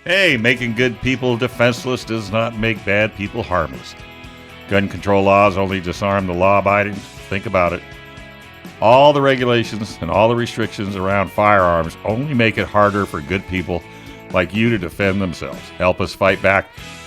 Hey, making good people defenseless does not make bad people harmless. Gun control laws only disarm the law-abiding. Think about it. All the regulations and all the restrictions around firearms only make it harder for good people like you to defend themselves. Help us fight back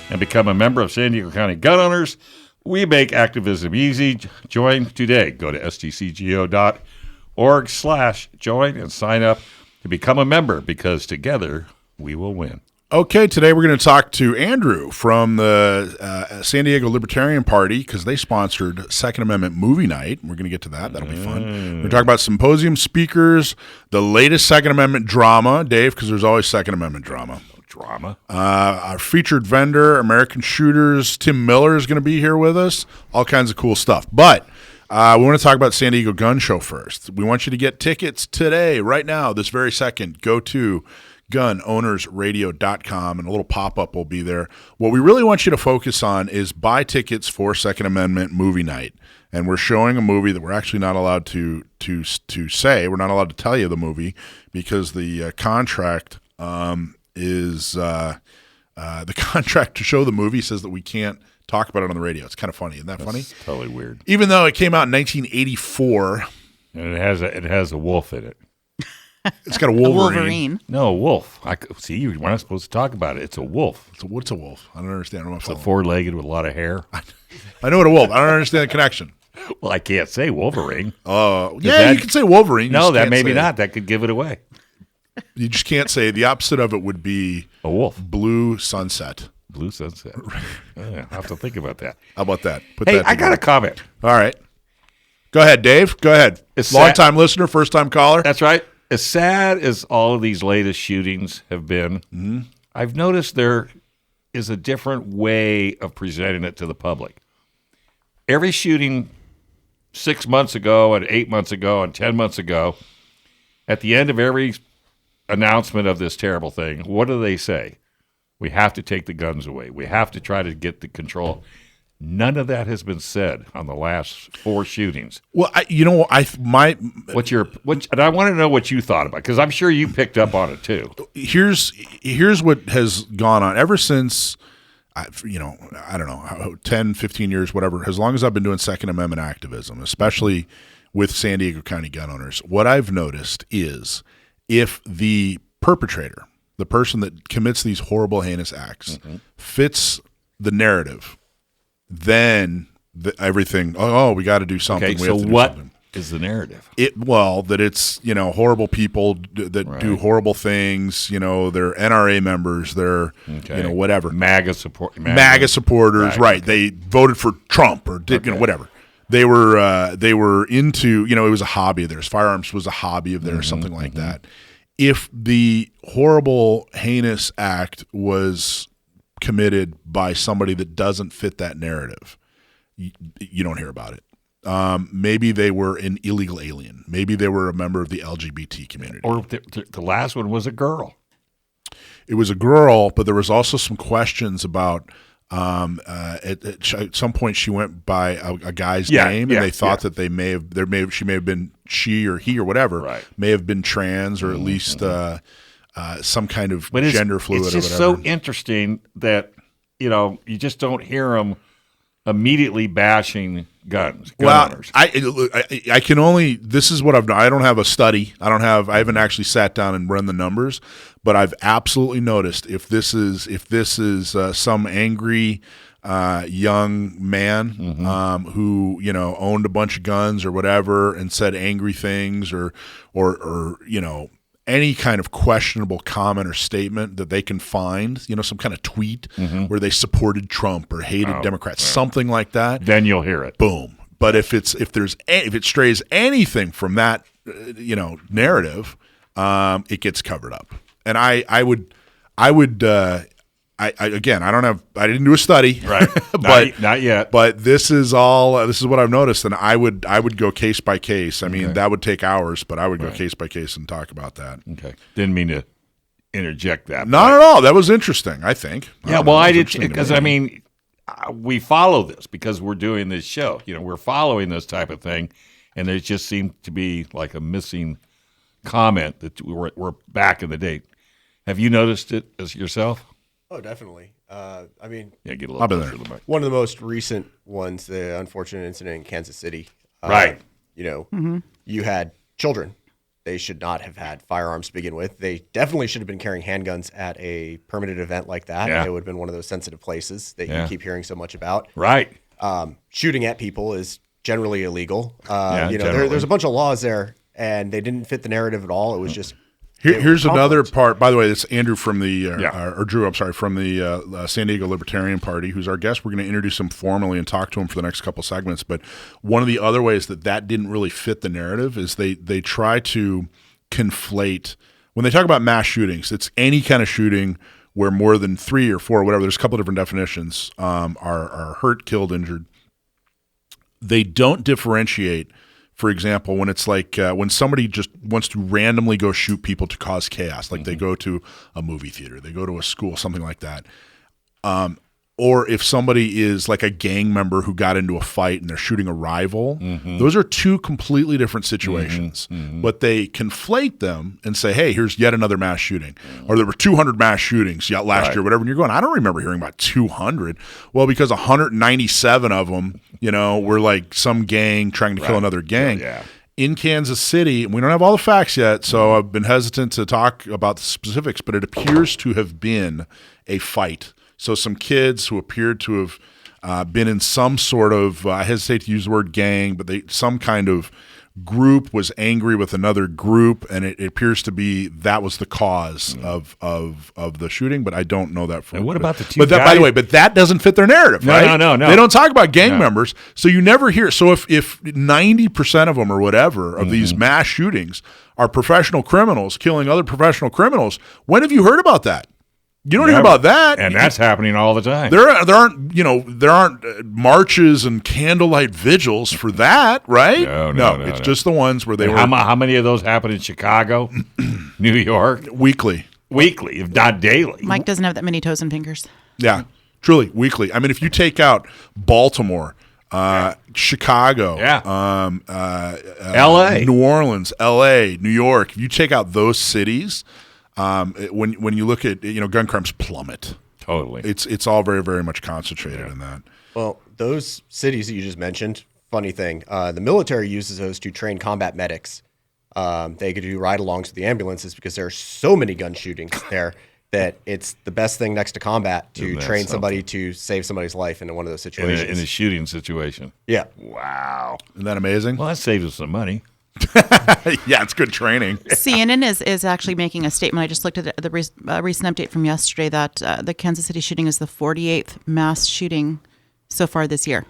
and become a member of San Diego County Gun Owners. We make activism easy. Join today. Go to stcgo.org/join and sign up to become a member, because together we will win. Okay, today we're going to talk to Andrew from the San Diego Libertarian Party, because they sponsored Second Amendment Movie Night. We're going to get to that. That'll be fun. We're going to talk about symposium speakers, the latest Second Amendment drama, Dave, because there's always Second Amendment drama. Our featured vendor, American Shooters, Tim Miller, is going to be here with us. All kinds of cool stuff. But we want to talk about San Diego Gun Show first. We want you to get tickets today, right now, this very second. Go to gunownersradio.com, and a little pop-up will be there. What we really want you to focus on is buy tickets for Second Amendment Movie Night. And we're showing a movie that we're actually not allowed to say. We're not allowed to tell you the movie, because the contract the contract to show the movie says that we can't talk about it on the radio. It's kind of funny. Isn't that funny? Totally weird. Even though it came out in 1984. And it has a wolf in it. It's got a Wolverine. A Wolverine. No, a wolf. See, you weren't supposed to talk about it. It's a wolf. What's a wolf? I don't understand. It's a four-legged with a lot of hair. I know what a wolf. I don't understand the connection. Well, I can't say Wolverine. You can say Wolverine. No, that maybe not. That could give it away. You just can't say. The opposite of it would be a wolf. Blue sunset. Blue sunset. Yeah, I'll have to think about that. How about that? I got a comment. All right. Go ahead, Dave. Go ahead. Long-time listener, first-time caller. That's right. As sad as all of these latest shootings have been, I've noticed there is a different way of presenting it to the public. Every shooting 6 months ago and 8 months ago and 10 months ago, at the end of every announcement of this terrible thing, what do they say? We have to take the guns away. We have to try to get the control. None of that has been said on the last 4 shootings. Well, and I want to know what you thought about it, because I'm sure you picked up on it too. Here's what has gone on ever since, I don't know, 10, 15 years, whatever, as long as I've been doing Second Amendment activism, especially with San Diego County Gun Owners. What I've noticed is, if the perpetrator, the person that commits these horrible, heinous acts, fits the narrative, then everything, we got to do something. Okay, so what is the narrative? That it's, horrible people that do horrible things. They're NRA members. They're, whatever. MAGA supporters, right. They voted for Trump or did, whatever. They were into, it was a hobby of theirs. Firearms was a hobby of theirs, something like that. If the horrible, heinous act was committed by somebody that doesn't fit that narrative, you don't hear about it. Maybe they were an illegal alien. Maybe they were a member of the LGBT community. Or the last one was a girl. It was a girl, but there was also some questions about at some point she went by a guy's name, and they thought that she may have been she or he or whatever, may have been trans, or at least some kind of gender fluid. It's just so interesting that you just don't hear them immediately bashing gun owners. I can only, this is what I've done. I don't have a study. I haven't actually sat down and run the numbers, but I've absolutely noticed if this is some angry young man who owned a bunch of guns or whatever and said angry things or any kind of questionable comment or statement that they can find, some kind of tweet where they supported Trump or hated Democrats, something like that. Then you'll hear it. Boom. But if it strays anything from that, narrative, it gets covered up. And I didn't do a study, right? but not yet. But this is what I've noticed, and I would go case by case. I mean, that would take hours, but I would go case by case and talk about that. Okay, didn't mean to interject that. Not at all. That was interesting, I think. I did, because we follow this because we're doing this show. We're following this type of thing, and there just seemed to be like a missing comment that we're back in the day. Have you noticed it as yourself? Oh, definitely. I mean, Yeah, get a I've little been closer there. to the mic. one of the most recent ones, the unfortunate incident in Kansas City. Right. You had children. They should not have had firearms to begin with. They definitely should have been carrying handguns at a permitted event like that. Yeah. It would have been one of those sensitive places that Yeah. you keep hearing so much about. Right. Shooting at people is generally illegal. Generally. There's a bunch of laws there, and they didn't fit the narrative at all. It was just Here's another conflict. part. By the way, it's Andrew from the Yeah. or Drew. I'm sorry, from the San Diego Libertarian Party, who's our guest. We're going to introduce him formally and talk to him for the next couple segments. But one of the other ways that didn't really fit the narrative is they try to conflate when they talk about mass shootings. It's any kind of shooting where more than 3 or 4, whatever. There's a couple of different definitions. Are hurt, killed, injured. They don't differentiate. For example, when it's like when somebody just wants to randomly go shoot people to cause chaos, like they go to a movie theater, they go to a school, something like that. Or if somebody is like a gang member who got into a fight and they're shooting a rival, those are two completely different situations. But they conflate them and say, hey, here's yet another mass shooting. Or there were 200 mass shootings last year, whatever. And you're going, I don't remember hearing about 200. Well, because 197 of them, were like some gang trying to kill another gang. Yeah. In Kansas City, and we don't have all the facts yet, so I've been hesitant to talk about the specifics, but it appears to have been a fight. So some kids who appeared to have been in some sort of, I hesitate to use the word gang, but some kind of group was angry with another group, and it appears to be that was the cause of the shooting, but I don't know that for. And what about the two But that, by the guys- way, but that doesn't fit their narrative, No, right? no. They don't talk about gang members, so you never hear. So if 90% of them or whatever of these mass shootings are professional criminals killing other professional criminals, when have you heard about that? You don't hear about that, And that's happening all the time. there aren't marches and candlelight vigils for that, right? No, It's just the ones where they were How many of those happen in Chicago, New York? weekly. Weekly, if not daily. Mike doesn't have that many toes and fingers. Yeah, truly weekly. I mean, if you take out Baltimore, Chicago, L.A., New Orleans, L.A., New York, if you take out those cities, when you look at gun crimes plummet. Totally. It's all very, very much concentrated in that. Well, those cities that you just mentioned, funny thing, the military uses those to train combat medics. They could do ride-alongs with the ambulances because there are so many gun shootings there that it's the best thing next to combat to Isn't that train somebody to save somebody's life in one of those situations. in a shooting situation. Yeah. Wow. Isn't that amazing? Well, that saves us some money. Yeah, it's good training. CNN is actually making a statement. I just looked at the recent update from yesterday that the Kansas City shooting is the 48th mass shooting so far this year,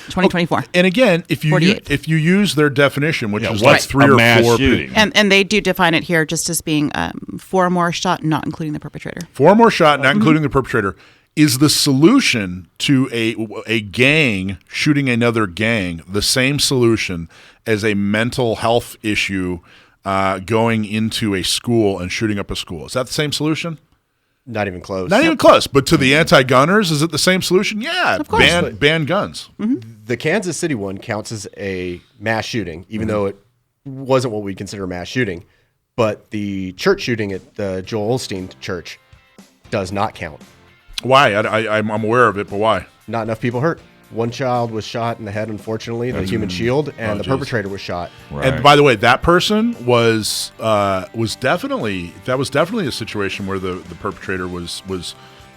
2024. And again, if you 48th. if you use their definition, which is like what's 3 a or mass 4 shooting? And they do define it here just as being 4 or more shot, not including the perpetrator. 4 more shot, not including the perpetrator, is the solution to a gang shooting another gang the same solution as a mental health issue going into a school and shooting up a school? Is that the same solution? Not even close. Not even close. But to the anti-gunners, is it the same solution? Yeah, Of course. ban guns. The Kansas City one counts as a mass shooting, even though it wasn't what we consider a mass shooting. But the church shooting at the Joel Osteen Church does not count. Why? I'm aware of it, but why? Not enough people hurt. One child was shot in the head, unfortunately, the human shield, and the perpetrator was shot. Right. And by the way, that person was definitely a situation where the perpetrator was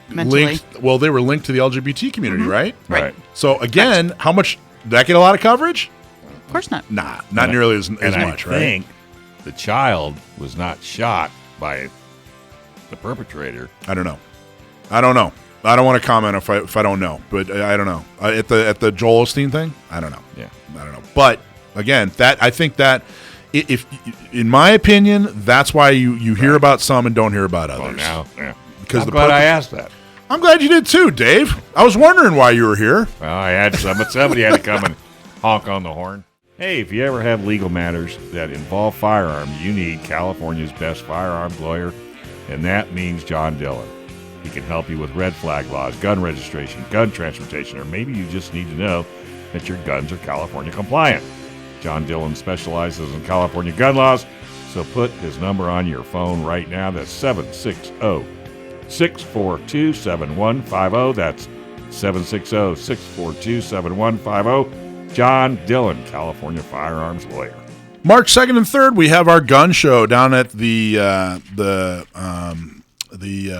Mentally. linked. Well, they were linked to the LGBT community, right? Right. So again, how much did that get a lot of coverage? Of course not. Nah, not nearly as And much, I right? think the child was not shot by the perpetrator. I don't know. I don't want to comment if I don't know, but I don't know. At the Joel Osteen thing, I don't know. Yeah. I don't know. But again, I think that if in my opinion, that's why you hear about some and don't hear about others. Well, now, yeah. Because I'm the glad I purpose- asked that. I'm glad you did too, Dave. I was wondering why you were here. Well, I had some, but somebody had to come and honk on the horn. Hey, if you ever have legal matters that involve firearms, you need California's best firearms lawyer, and that means John Dillon. He can help you with red flag laws, gun registration, gun transportation, or maybe you just need to know that your guns are California compliant. John Dillon specializes in California gun laws, So put his number on your phone right now. That's 760-642-7150. That's 760-642-7150. John Dillon, California firearms lawyer. March 2nd and 3rd, we have our gun show down at the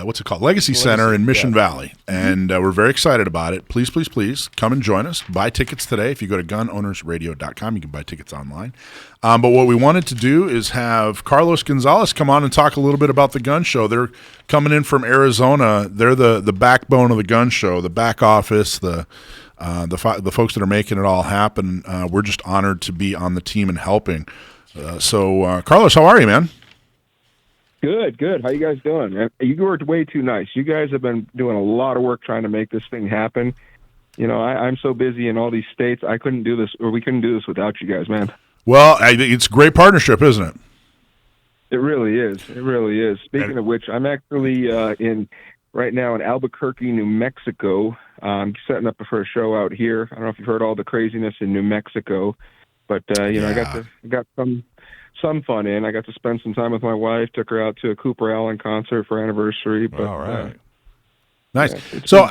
what's it called? Legacy Center in Mission Valley. And we're very excited about it. Please, please, please come and join us. Buy tickets today. If you go to gunownersradio.com, you can buy tickets online. But what we wanted to do is have Carlos Gonzalez come on and talk a little bit about the gun show. They're coming in from Arizona. They're the backbone of the gun show, the back office, the folks that are making it all happen. We're just honored to be on the team and helping. So, Carlos, how are you, man? Good. How you guys doing? You were way too nice. You guys have been doing a lot of work trying to make this thing happen. You know, I'm so busy in all these states. I couldn't do this, or we couldn't do this without you guys, man. Well, it's a great partnership, isn't it? It really is. It really is. Speaking of which, I'm actually right now in Albuquerque, New Mexico. I'm setting up for a show out here. I don't know if you've heard all the craziness in New Mexico, but you know, I got some fun in. I got to spend some time with my wife. Took her out to a Cooper Allen concert for anniversary. But, all right. Nice. Yeah, So,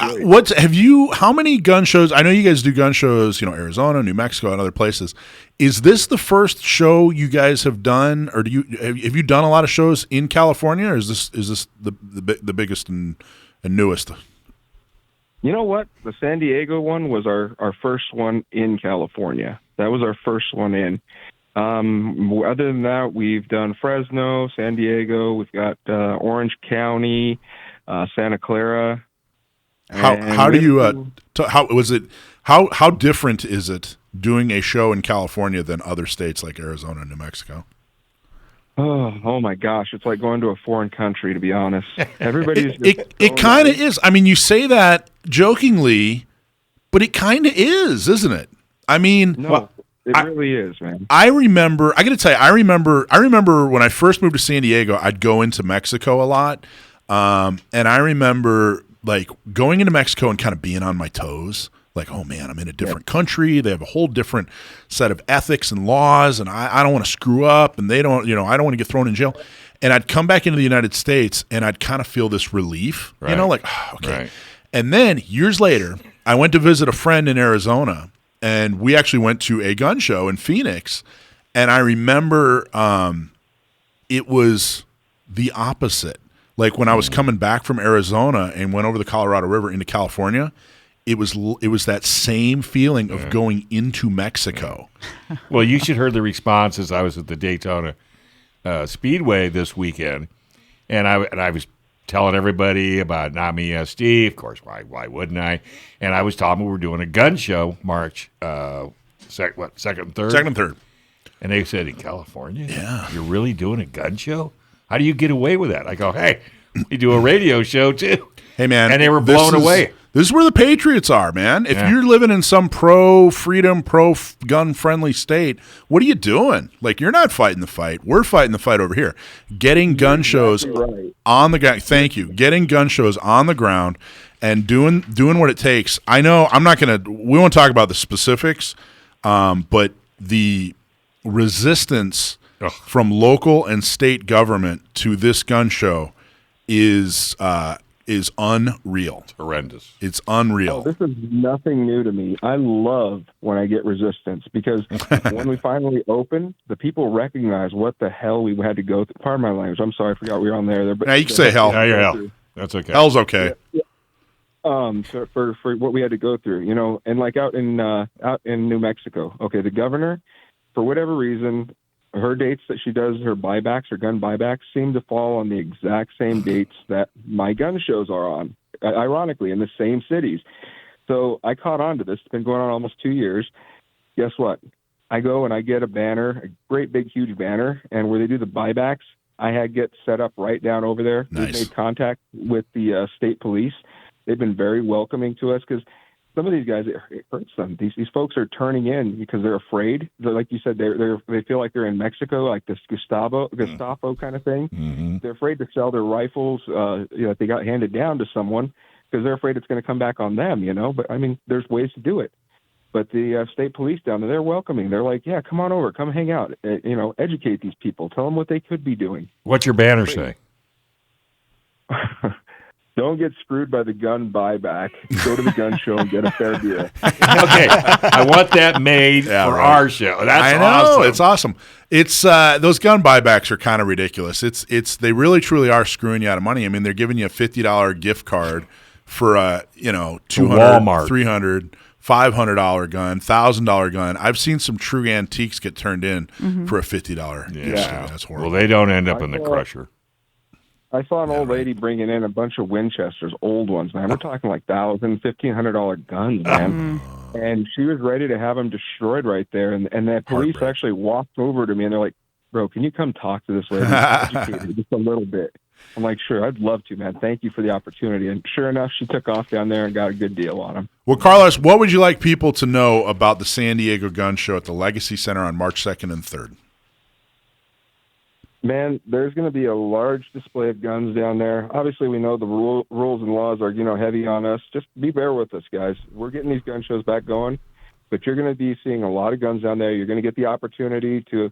how many gun shows? I know you guys do gun shows, Arizona, New Mexico, and other places. Is this the first show you guys have done, or have you done a lot of shows in California, or is this the biggest and newest? You know what? The San Diego one was our first one in California. That was our first one in. Other than that, we've done Fresno, San Diego. We've got Orange County, Santa Clara. How different is it doing a show in California than other states like Arizona and New Mexico? Oh my gosh, it's like going to a foreign country, to be honest. Everybody's it kind of is. I mean, you say that jokingly, but it kind of is, isn't it? I mean, it really is, man. I got to tell you, I remember when I first moved to San Diego, I'd go into Mexico a lot. And I remember like going into Mexico and kind of being on my toes. Like, oh man, I'm in a different country. They have a whole different set of ethics and laws, and I don't want to screw up, and they don't, I don't want to get thrown in jail. And I'd come back into the United States, and I'd kind of feel this relief, like, oh, okay. Right. And then years later, I went to visit a friend in Arizona, and we actually went to a gun show in Phoenix, and I remember it was the opposite. Like when I was coming back from Arizona and went over the Colorado River into California, it was that same feeling of going into Mexico. Well, you should heard the responses. I was at the Daytona Speedway this weekend, and I was telling everybody about NAMI ESD. Of course, why wouldn't I? And I was telling them we were doing a gun show March 2nd and 3rd? 2nd and 3rd. And they said, in California? Yeah. You're really doing a gun show? How do you get away with that? I go, hey, we do a radio show too. Hey, man. And they were blown away. This is where the patriots are, man. If you're living in some pro-freedom, pro-gun-friendly state, what are you doing? Like, you're not fighting the fight. We're fighting the fight over here. Getting gun shows on the ground. Thank you. Getting gun shows on the ground and doing what it takes. I know we won't talk about the specifics, but the resistance from local and state government to this gun show is unreal. It's horrendous. It's unreal. This is nothing new to me. I love when I get resistance because when we finally open, the people recognize what the hell we had to go through. Pardon my language. I'm sorry, I forgot we were on there. But now you can say hell. Yeah, you're hell. That's okay. Hell's okay. Yeah. For what we had to go through, and like out in New Mexico. Okay, the governor, for whatever reason, her dates that she does her buybacks, her gun buybacks, seem to fall on the exact same dates that my gun shows are on, ironically, in the same cities. So I caught on to this. It's been going on almost 2 years. Guess what? I go and I get a banner, a great big huge banner, and where they do the buybacks, I get set up right down over there. Nice. We've made contact with the state police. They've been very welcoming to us because some of these guys, it hurts them. These folks are turning in because they're afraid. Like you said, they feel like they're in Mexico, like this Gestapo kind of thing. Mm-hmm. They're afraid to sell their rifles, that they got handed down to someone because they're afraid it's going to come back on them. But I mean, there's ways to do it. But the state police down there, they're welcoming. They're like, yeah, come on over, come hang out. Educate these people. Tell them what they could be doing. What's your banner say? Don't get screwed by the gun buyback. Go to the gun show and get a fair deal. Okay, I want that made for our show. That's awesome. It's awesome. It's those gun buybacks are kind of ridiculous. It's they really truly are screwing you out of money. I mean, they're giving you a $50 gift card for a $200, Walmart. $300, $500 gun, $1,000 gun. I've seen some true antiques get turned in for a $50 gift. That's horrible. Well, they don't end up in the crusher. I saw an old lady bringing in a bunch of Winchesters, old ones, man. We're talking like $1,000, $1,500 guns, man. And she was ready to have them destroyed right there. And the police actually walked over to me, and they're like, bro, can you come talk to this lady? Educate her just a little bit. I'm like, sure, I'd love to, man. Thank you for the opportunity. And sure enough, she took off down there and got a good deal on them. Well, Carlos, what would you like people to know about the San Diego Gun Show at the Legacy Center on March 2nd and 3rd? Man, there's going to be a large display of guns down there. Obviously, we know the rules and laws are, heavy on us. Just bear with us, guys. We're getting these gun shows back going, but you're going to be seeing a lot of guns down there. You're going to get the opportunity to,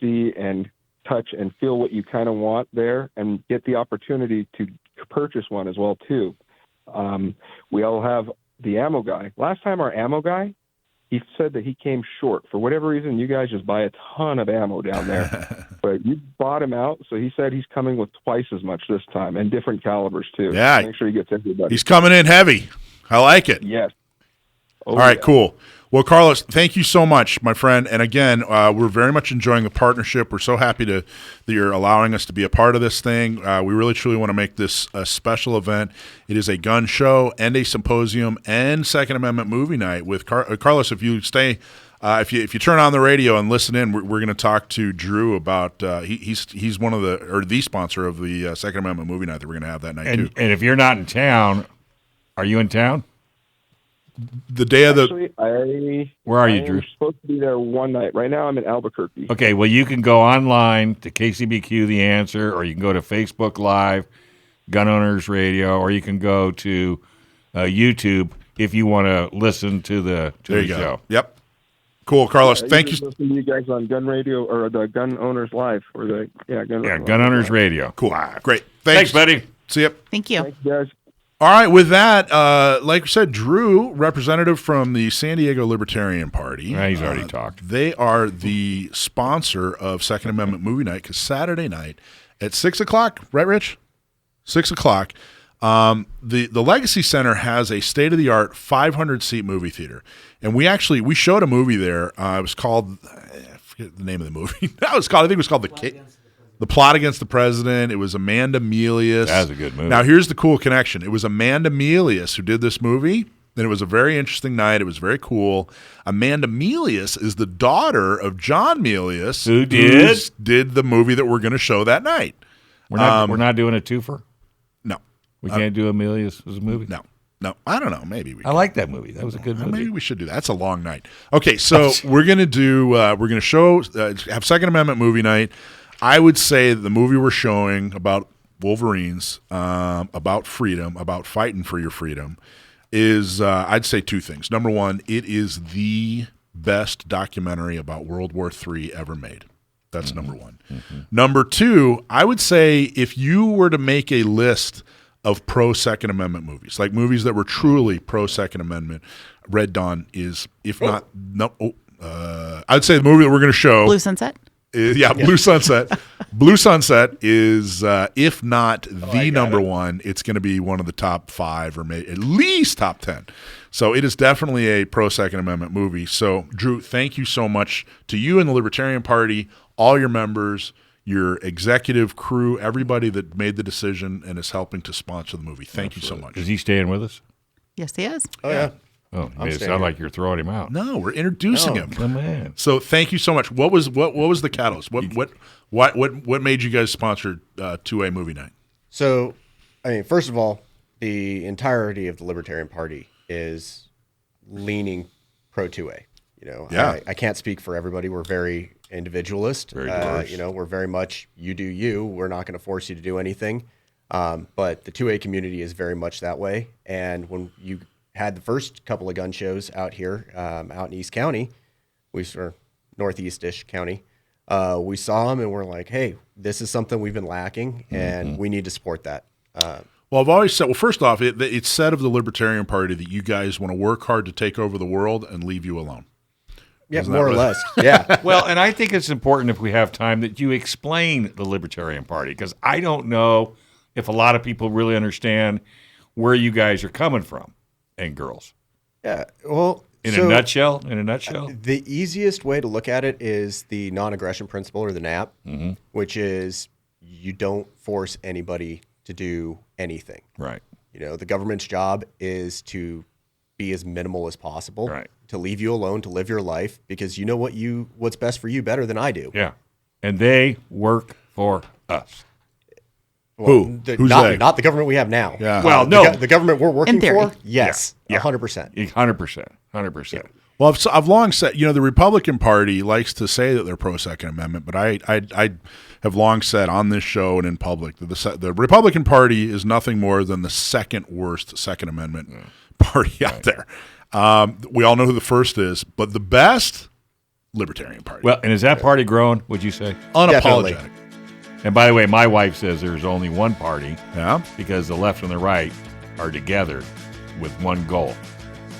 see and touch and feel what you kind of want there, and get the opportunity to purchase one as well, too. We all have the ammo guy. Last time our ammo guy, he said that he came short. For whatever reason, you guys just buy a ton of ammo down there. But you bought him out, so he said he's coming with twice as much this time, and different calibers, too. Yeah. Make sure he gets everybody. He's coming in heavy. I like it. Yes. All right, cool. Well, Carlos, thank you so much, my friend. And again, we're very much enjoying the partnership. We're so happy that you're allowing us to be a part of this thing. We really, truly want to make this a special event. It is a gun show and a symposium and Second Amendment movie night with Carlos. If you stay, if you turn on the radio and listen in, we're going to talk to Drew about. He's one of the sponsor of the Second Amendment movie night that we're going to have that night too. And if you're not in town, are you in town? The day of the. Actually, where are you, Drew? I'm supposed to be there one night. Right now, I'm in Albuquerque. Okay, well, you can go online to KCBQ The Answer, or you can go to Facebook Live, Gun Owners Radio, or you can go to YouTube if you want to listen to the show. Yep. Cool, Carlos. Thank you. Listen to you guys on Gun Radio or the Gun Owners Live or the Gun Owners Radio. Cool. Live. Great. Thanks, buddy. See you. Thank you. Thanks, guys. All right, with that, like we said, Drew, representative from the San Diego Libertarian Party. He's already talked. They are the sponsor of Second Amendment Movie Night, because Saturday night at 6 o'clock, right, Rich? 6 o'clock. The Legacy Center has a state-of-the-art 500-seat movie theater. And we showed a movie there. It was called, I forget the name of the movie. I think it was called The Plot Against the President. It was Amanda Milius. That was a good movie. Now, here's the cool connection. It was Amanda Milius who did this movie, and it was a very interesting night. It was very cool. Amanda Milius is the daughter of John Milius, who did the movie that we're going to show that night. We're not doing a twofer? No. We can't do Amelia's movie? No. I don't know. Maybe we can. I like that movie. That was a good movie. Maybe we should do that. That's a long night. Okay, so we're going to show, have Second Amendment movie night. I would say the movie we're showing about Wolverines, about freedom, about fighting for your freedom, is I'd say two things. Number one, it is the best documentary about World War III ever made. That's number one. Mm-hmm. Number two, I would say if you were to make a list of pro-Second Amendment movies, like movies that were truly pro-Second Amendment, Red Dawn is, if not, I'd say the movie that we're going to show. Blue Sunset? Blue Sunset. Blue Sunset is, if not the number one, it's going to be one of the top 5 or maybe at least top 10. So it is definitely a pro-Second Amendment movie. So, Drew, thank you so much to you and the Libertarian Party, all your members, your executive crew, everybody that made the decision and is helping to sponsor the movie. Thank you so much. Is he staying with us? Yes, he is. Oh, yeah. Oh, it sounds like you're throwing him out. No, we're introducing him. Oh, man. So thank you so much. What was the catalyst? What made you guys sponsor 2A movie night? So, I mean, first of all, the entirety of the Libertarian Party is leaning pro 2A. I can't speak for everybody. We're very individualist. Very diverse. We're very much you do you. We're not going to force you to do anything. But the 2A community is very much that way. And when you had the first couple of gun shows out here, out in East County, or Northeast-ish County. We saw them and we're like, hey, this is something we've been lacking, and we need to support that. Well, I've always said, first off, it's said of the Libertarian Party that you guys want to work hard to take over the world and leave you alone. Yeah, Isn't more that or right? less. Yeah. Well, and I think it's important if we have time that you explain the Libertarian Party, because I don't know if a lot of people really understand where you guys are coming from and girls. Yeah. Well, In a nutshell, the easiest way to look at it is the non-aggression principle, or the NAP, which is you don't force anybody to do anything. right? The government's job is to be as minimal as possible, Right. to leave you alone, to live your life, because you know what's best for you better than I do. Yeah, and they work for us. Who? Who's they? Not the government we have now. Yeah. Well, The no. the government we're working In theory. for, yes, Yeah. 100%. 100%. Well, I've long said, the Republican Party likes to say that they're pro-Second Amendment, but I have long said on this show and in public that the Republican Party is nothing more than the second worst Second Amendment party out there. We all know who the first is, but the best, Libertarian Party. Well, and is that party growing, would you say? Unapologetic. Definitely. And by the way, my wife says there's only one party Yeah. because the left and the right are together with one goal,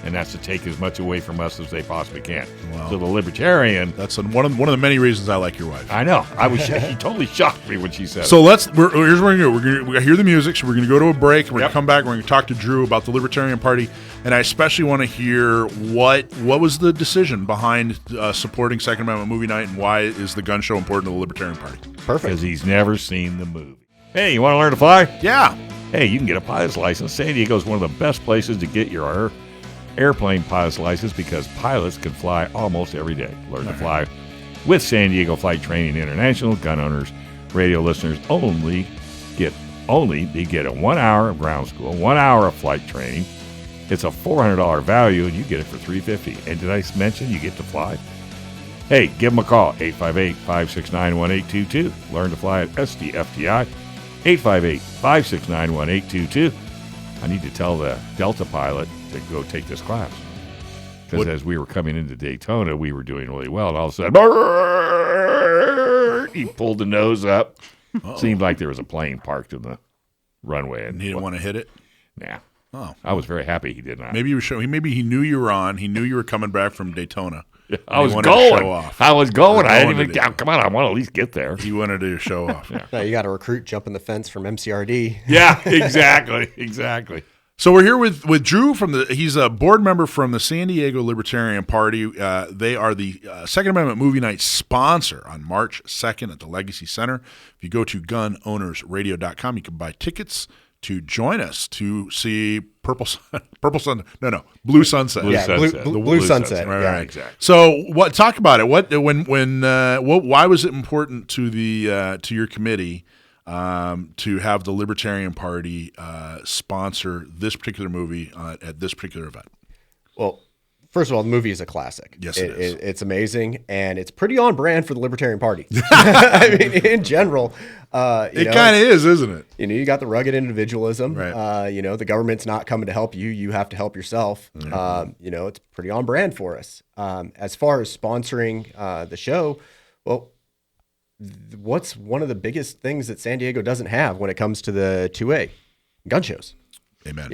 and that's to take as much away from us as they possibly can. Wow. So the Libertarian, That's one of the many reasons I like your wife. I know, she totally shocked me when she said So here's what we're going to do. We're going to hear the music, so we're going to go to a break, and we're going Yep. to come back, and we're going to talk to Drew about the Libertarian Party, and I especially want to hear what was the decision behind supporting Second Amendment movie night, and why is the gun show important to the Libertarian Party? Perfect. because he's never seen the movie. Hey, you want to learn to fly? Yeah. Hey, you can get a pilot's license. San Diego is one of the best places to get your airplane pilot's license because pilots can fly almost every day. Learn to fly with San Diego Flight Training International. Gun owners, radio listeners they get a 1 hour of ground school, 1 hour of flight training. It's a $400 value, and you get it for $350. And did I mention you get to fly? Hey, give them a call, 858-569-1822. Learn to fly at SDFTI, 858-569-1822. I need to tell the Delta pilot to go take this class. Because as we were coming into Daytona, we were doing really well, and all of a sudden, he pulled the nose up. Seemed like there was a plane parked in the runway. And He didn't want to hit it? Nah. Oh. I was very happy he did not. Maybe he knew you were on. He knew you were coming back from Daytona. I was wanted to going. show off. I was going. I didn't going even. today. Come on, I want to at least get there. He wanted to show off. No, you got a recruit jumping the fence from MCRD. Yeah, exactly. So we're here with Drew he's a board member from the San Diego Libertarian Party. They are the Second Amendment Movie Night sponsor on March 2nd at the Legacy Center. If you go to gunownersradio.com, you can buy tickets to join us to see Blue Sunset. Blue Sunset. Yeah, Sunset. Blue Sunset. Right, Yeah. right. Exactly. So talk about it. Why was it important to to your committee to have the Libertarian Party sponsor this particular movie at this particular event? Well, first of all, the movie is a classic. Yes, it is. It's amazing, and it's pretty on brand for the Libertarian Party. I mean, in general, It kind of is, isn't it? you got the rugged individualism. Right. The government's not coming to help you; you have to help yourself. It's pretty on brand for us. As far as sponsoring the show, well, what's one of the biggest things that San Diego doesn't have when it comes to the 2A gun shows? Amen.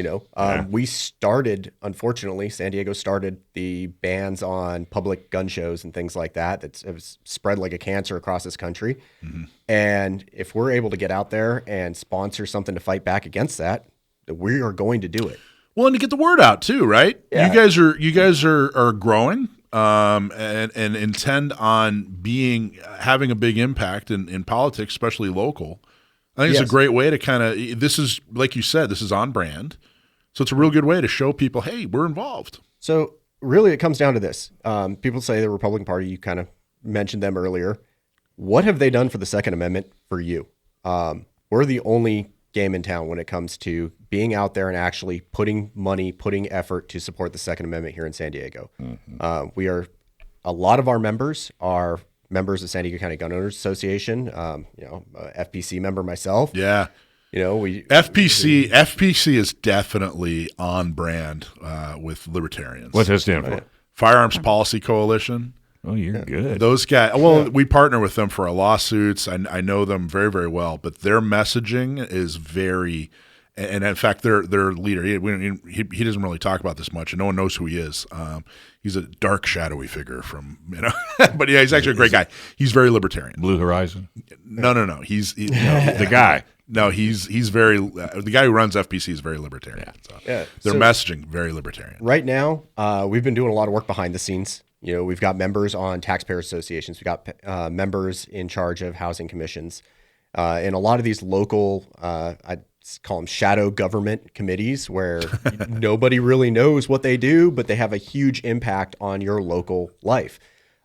We started, unfortunately, San Diego started the bans on public gun shows and things like that. It was spread like a cancer across this country. Mm-hmm. And if we're able to get out there and sponsor something to fight back against that, we are going to do it. Well, and to get the word out too, right? Yeah. You guys are growing and intend on having a big impact in politics, especially local. I think it's a Yes. great way to this is, like you said, this is on brand. So it's a real good way to show people, hey, we're involved. So really, it comes down to this. People say the Republican Party, you kind of mentioned them earlier. What have they done for the Second Amendment for you? We're the only game in town when it comes to being out there and actually putting money, putting effort to support the Second Amendment here in San Diego. Mm-hmm. A lot of our members are members of San Diego County Gun Owners Association, FPC member myself. Yeah. You know, we FPC is definitely on brand with libertarians. What's that stand for? Firearms Policy Coalition. Oh, you're good. Those guys. Well, we partner with them for our lawsuits. I know them very, very well, but their messaging is very. And in fact, their leader, he doesn't really talk about this much, and no one knows who he is. He's a dark, shadowy figure from, but yeah, he's actually a great guy. He's very libertarian. Blue Horizon? No. He's The guy. No, he's very the guy who runs FPC is very libertarian. Their messaging very libertarian. Right now, we've been doing a lot of work behind the scenes. You know, we've got members on taxpayer associations. We've got members in charge of housing commissions. And a lot of these local, I call them shadow government committees, where nobody really knows what they do, but they have a huge impact on your local life.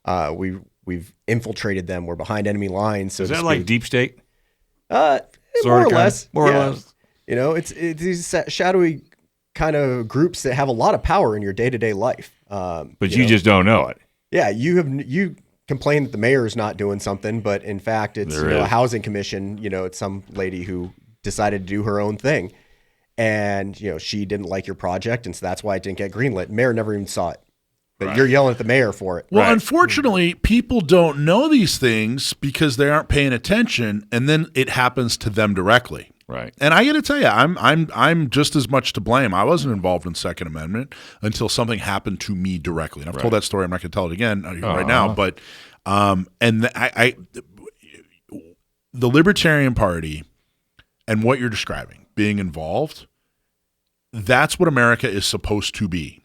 We've infiltrated them. We're behind enemy lines. So Is that like deep state? More or less. More or less. You know, it's these shadowy kind of groups that have a lot of power in your day-to-day life. But you just don't know it. Yeah, you complain that the mayor is not doing something, but in fact, it's a housing commission. You know, it's some lady who decided to do her own thing, and she didn't like your project, and so that's why it didn't get greenlit. Mayor never even saw it, but you're yelling at the mayor for it. Well, unfortunately, people don't know these things because they aren't paying attention, and then it happens to them directly. Right. And I got to tell you, I'm just as much to blame. I wasn't involved in Second Amendment until something happened to me directly. And I've told that story. I'm not going to tell it again right now. But the Libertarian Party and what you're describing, being involved, that's what America is supposed to be.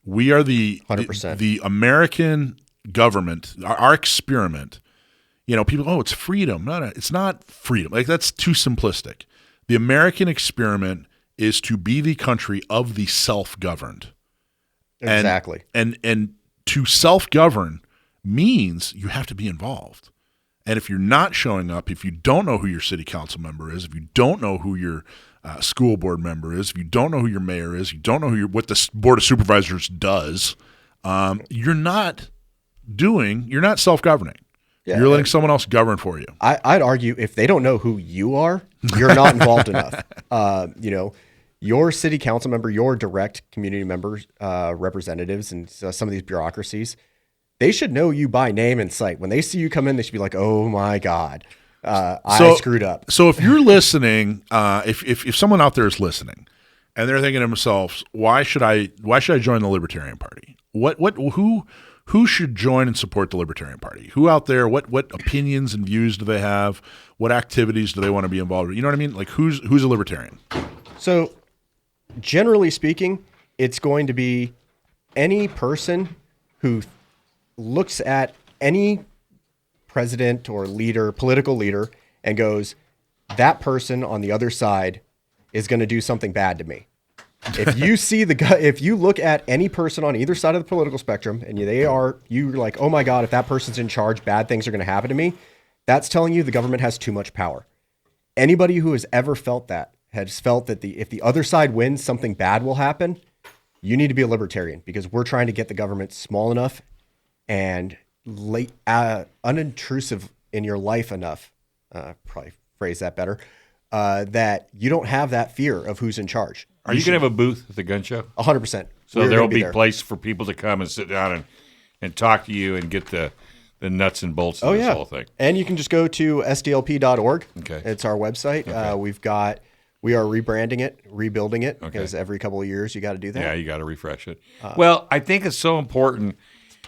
We are the 100%. The American government, our experiment. People, it's freedom. No, it's not freedom. Like, that's too simplistic. The American experiment is to be the country of the self-governed. Exactly. And to self-govern means you have to be involved. And if you're not showing up, if you don't know who your city council member is, if you don't know who your school board member is, if you don't know who your mayor is, you don't know what the board of supervisors does, you're not self-governing. Yeah, you're letting someone else govern for you. I'd argue if they don't know who you are, you're not involved enough. Your city council member, your direct community members, representatives, and some of these bureaucracies, they should know you by name and sight. When they see you come in, they should be like, "Oh my God, I screwed up." So if you're listening, if someone out there is listening, and they're thinking to themselves, "Why should I join the Libertarian Party? Who should join and support the Libertarian Party? Who out there, what opinions and views do they have? What activities do they want to be involved in? You know what I mean? Like, who's a libertarian? So, generally speaking, it's going to be any person who looks at any president or leader, political leader, and goes, that person on the other side is going to do something bad to me. If you see if you look at any person on either side of the political spectrum and you're like, oh my God, if that person's in charge, bad things are going to happen to me. That's telling you the government has too much power. Anybody who has ever felt that has felt that if the other side wins, something bad will happen. You need to be a libertarian, because we're trying to get the government small enough and unintrusive in your life enough. Probably phrase that better. That you don't have that fear of who's in charge. Are you going to have a booth at the gun show? 100%. So there will be a place for people to come and sit down and talk to you and get the nuts and bolts of this whole thing. And you can just go to sdlp.org. Okay. It's our website. Okay. We are rebranding it, rebuilding it, because every couple of years you got to do that. Yeah, you got to refresh it. Well, I think it's so important,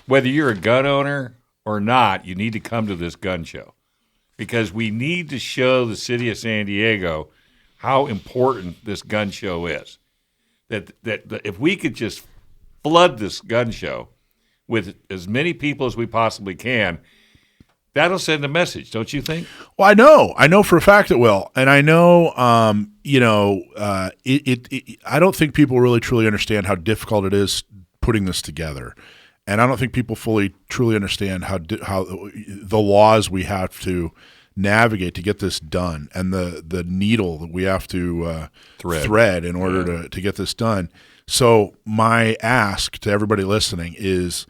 whether you're a gun owner or not, you need to come to this gun show, because we need to show the city of San Diego how important this gun show is. That if we could just flood this gun show with as many people as we possibly can, that'll send a message, don't you think? Well, I know for a fact it will, and I know, I don't think people really truly understand how difficult it is putting this together, and I don't think people fully truly understand how the laws we have to navigate to get this done, and the needle that we have to thread in order to get this done. So my ask to everybody listening is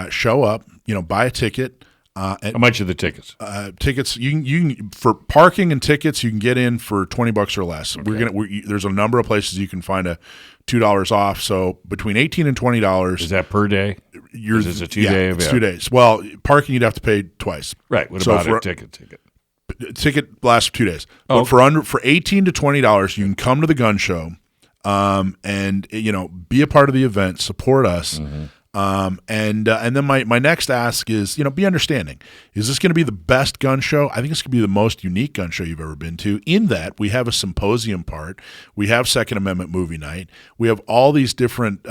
show up, buy a ticket. How much are the tickets? Tickets you can for parking and tickets you can get in for $20 or less. Okay. There's a number of places you can find a $2 off. So between $18 and $20. Is that per day? It's a 2-day event. It's 2 days. Well, parking you'd have to pay twice. Right. What about a ticket? Ticket lasts 2 days. But for $18 to $20, you can come to the gun show, and be a part of the event, support us. Mm-hmm. And then my next ask is, be understanding. Is this going to be the best gun show? I think it's going to be the most unique gun show you've ever been to, in that we have a symposium part, we have Second Amendment movie night, we have all these different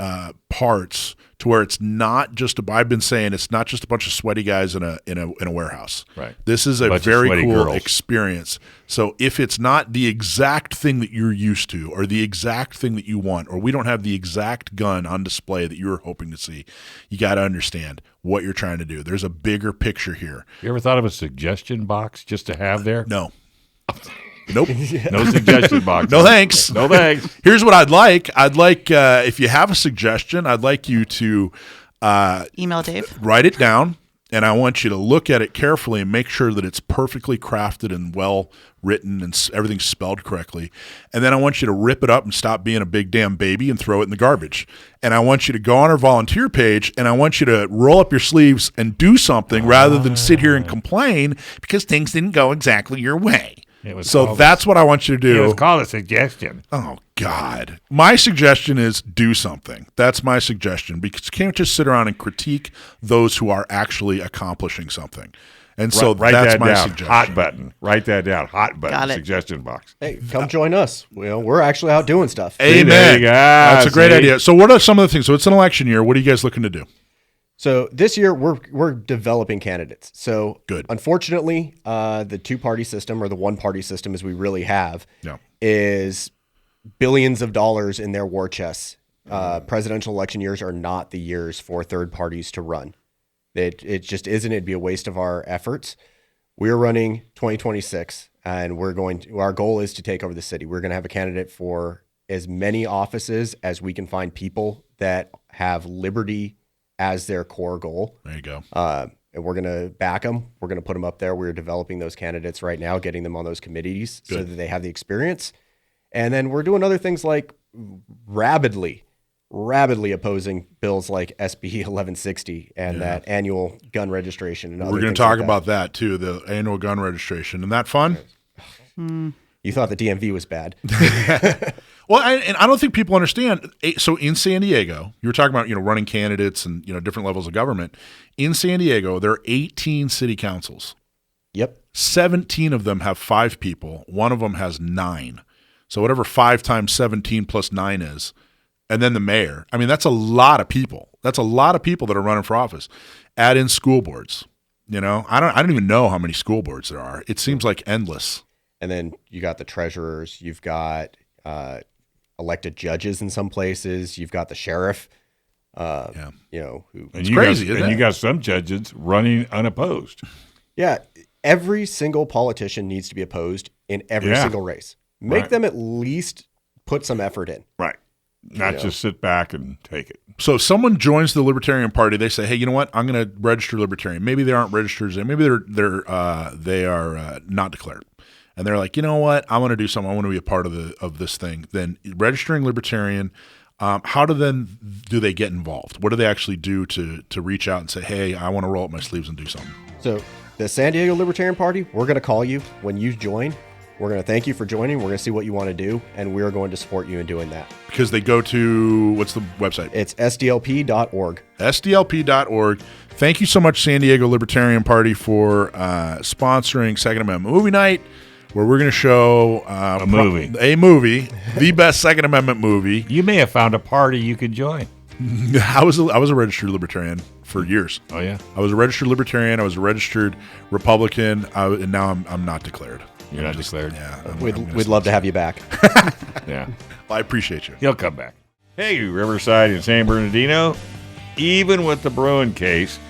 parts to where it's not just I've been saying it's not just a bunch of sweaty guys in a warehouse. Right. This is a very cool experience. So if it's not the exact thing that you're used to, or the exact thing that you want, or we don't have the exact gun on display that you're hoping to see, you got to understand what you're trying to do. There's a bigger picture here. You ever thought of a suggestion box just to have there? No. Nope. No suggestion box. No thanks. No thanks. Here's what I'd like. If you have a suggestion, I'd like you to email Dave. Write it down, and I want you to look at it carefully and make sure that it's perfectly crafted and well written and everything's spelled correctly. And then I want you to rip it up and stop being a big damn baby and throw it in the garbage. And I want you to go on our volunteer page, and I want you to roll up your sleeves and do something rather than sit here and complain because things didn't go exactly your way. So that's what I want you to do. It was called a suggestion. Oh, God. My suggestion is do something. That's my suggestion, because you can't just sit around and critique those who are actually accomplishing something. And so that's my suggestion. Hot button. Write that down. Hot button. Got it. Suggestion box. Hey, come join us. We're actually out doing stuff. Amen. That's a great idea. So what are some of the things? So it's an election year. What are you guys looking to do? So this year we're developing candidates. So good. Unfortunately, the two-party system, or the one-party system as we really have, is billions of dollars in their war chests. Presidential election years are not the years for third parties to run. It just isn't. It'd be a waste of our efforts. We're running 2026, and our goal is to take over the city. We're going to have a candidate for as many offices as we can find people that have liberty as their core goal. There you go. And we're going to back them. We're going to put them up there. We're developing those candidates right now, getting them on those committees so that they have the experience. And then we're doing other things like rabidly opposing bills like SB 1160 and that annual gun registration. And we're going to talk about that too, the annual gun registration. Isn't that fun? You thought the DMV was bad. Well, and I don't think people understand. So in San Diego, you were talking about, running candidates and, different levels of government. In San Diego, there are 18 city councils. Yep. 17 of them have 5 people. One of them has 9. So whatever 5 times 17 plus 9 is. And then the mayor. I mean, that's a lot of people. That's a lot of people that are running for office. Add in school boards. I don't even know how many school boards there are. It seems like endless. And then you got the treasurers. You've got elected judges in some places. You've got the sheriff. It's crazy. And you got some judges running unopposed. Yeah, every single politician needs to be opposed in every single race. Make them at least put some effort in. Right. Not just sit back and take it. So if someone joins the Libertarian Party, they say, "Hey, you know what? I'm going to register Libertarian." Maybe they aren't registered, and maybe they are not declared. And they're like, you know what? I want to do something. I want to be a part of this thing. Then registering Libertarian, how do they get involved? What do they actually do to reach out and say, hey, I want to roll up my sleeves and do something? So the San Diego Libertarian Party, we're going to call you when you join. We're going to thank you for joining. We're going to see what you want to do, and we're going to support you in doing that. Because they go to, what's the website? It's sdlp.org. sdlp.org. Thank you so much, San Diego Libertarian Party, for sponsoring Second Amendment Movie Night, where we're going to show a movie, the best Second Amendment movie. You may have found a party you could join. I was a registered Libertarian for years. Oh yeah, I was a registered Libertarian. I was a registered Republican, and now I'm not declared. You're not declared. Yeah, we'd love to have you back. Yeah, well, I appreciate you. He'll come back. Hey, Riverside and San Bernardino. Even with the Bruin case,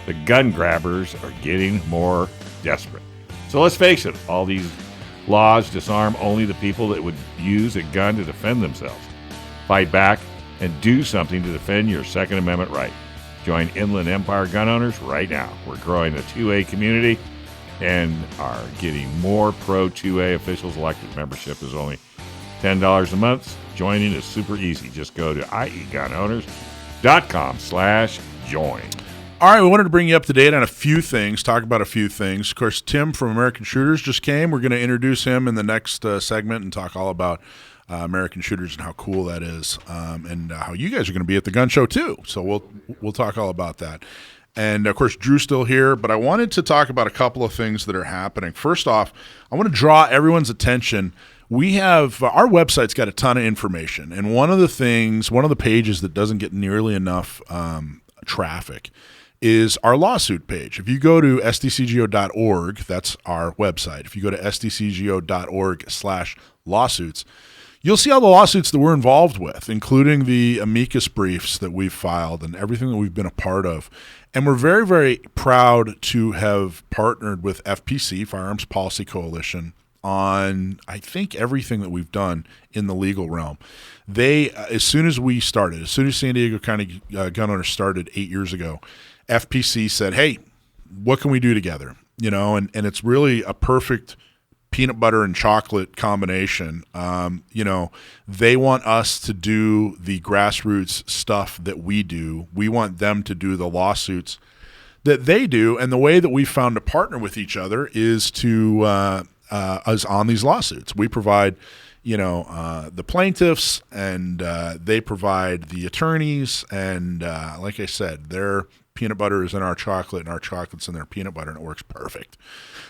the gun grabbers are getting more desperate. So let's face it, all these laws disarm only the people that would use a gun to defend themselves. Fight back and do something to defend your Second Amendment right. Join Inland Empire Gun Owners right now. We're growing the 2A community and are getting more Pro 2A officials elected. Membership is only $10 a month. Joining is super easy. Just go to iegunowners.com/join. All right, we wanted to bring you up to date on a few things, talk about a few things. Of course, Tim from American Shooters just came. We're going to introduce him in the next segment and talk all about American Shooters and how cool that is, and how you guys are going to be at the gun show too. So we'll talk all about that. And, of course, Drew's still here, but I wanted to talk about a couple of things that are happening. First off, I want to draw everyone's attention. We have our website's got a ton of information, and one of the pages that doesn't get nearly enough traffic is our lawsuit page. If you go to sdcgo.org, that's our website. If you go to sdcgo.org/lawsuits, you'll see all the lawsuits that we're involved with, including the amicus briefs that we've filed and everything that we've been a part of. And we're very, very proud to have partnered with FPC, Firearms Policy Coalition, on, I think, everything that we've done in the legal realm. They, as soon as San Diego County Gun Owners started 8 years ago, FPC said, hey, what can we do together? And it's really a perfect peanut butter and chocolate combination. They want us to do the grassroots stuff that we do. We want them to do the lawsuits that they do. And the way that we found to partner with each other is to us on these lawsuits. We provide, the plaintiffs, and they provide the attorneys. And like I said, their peanut butter is in our chocolate, and our chocolate's in their peanut butter, and it works perfect.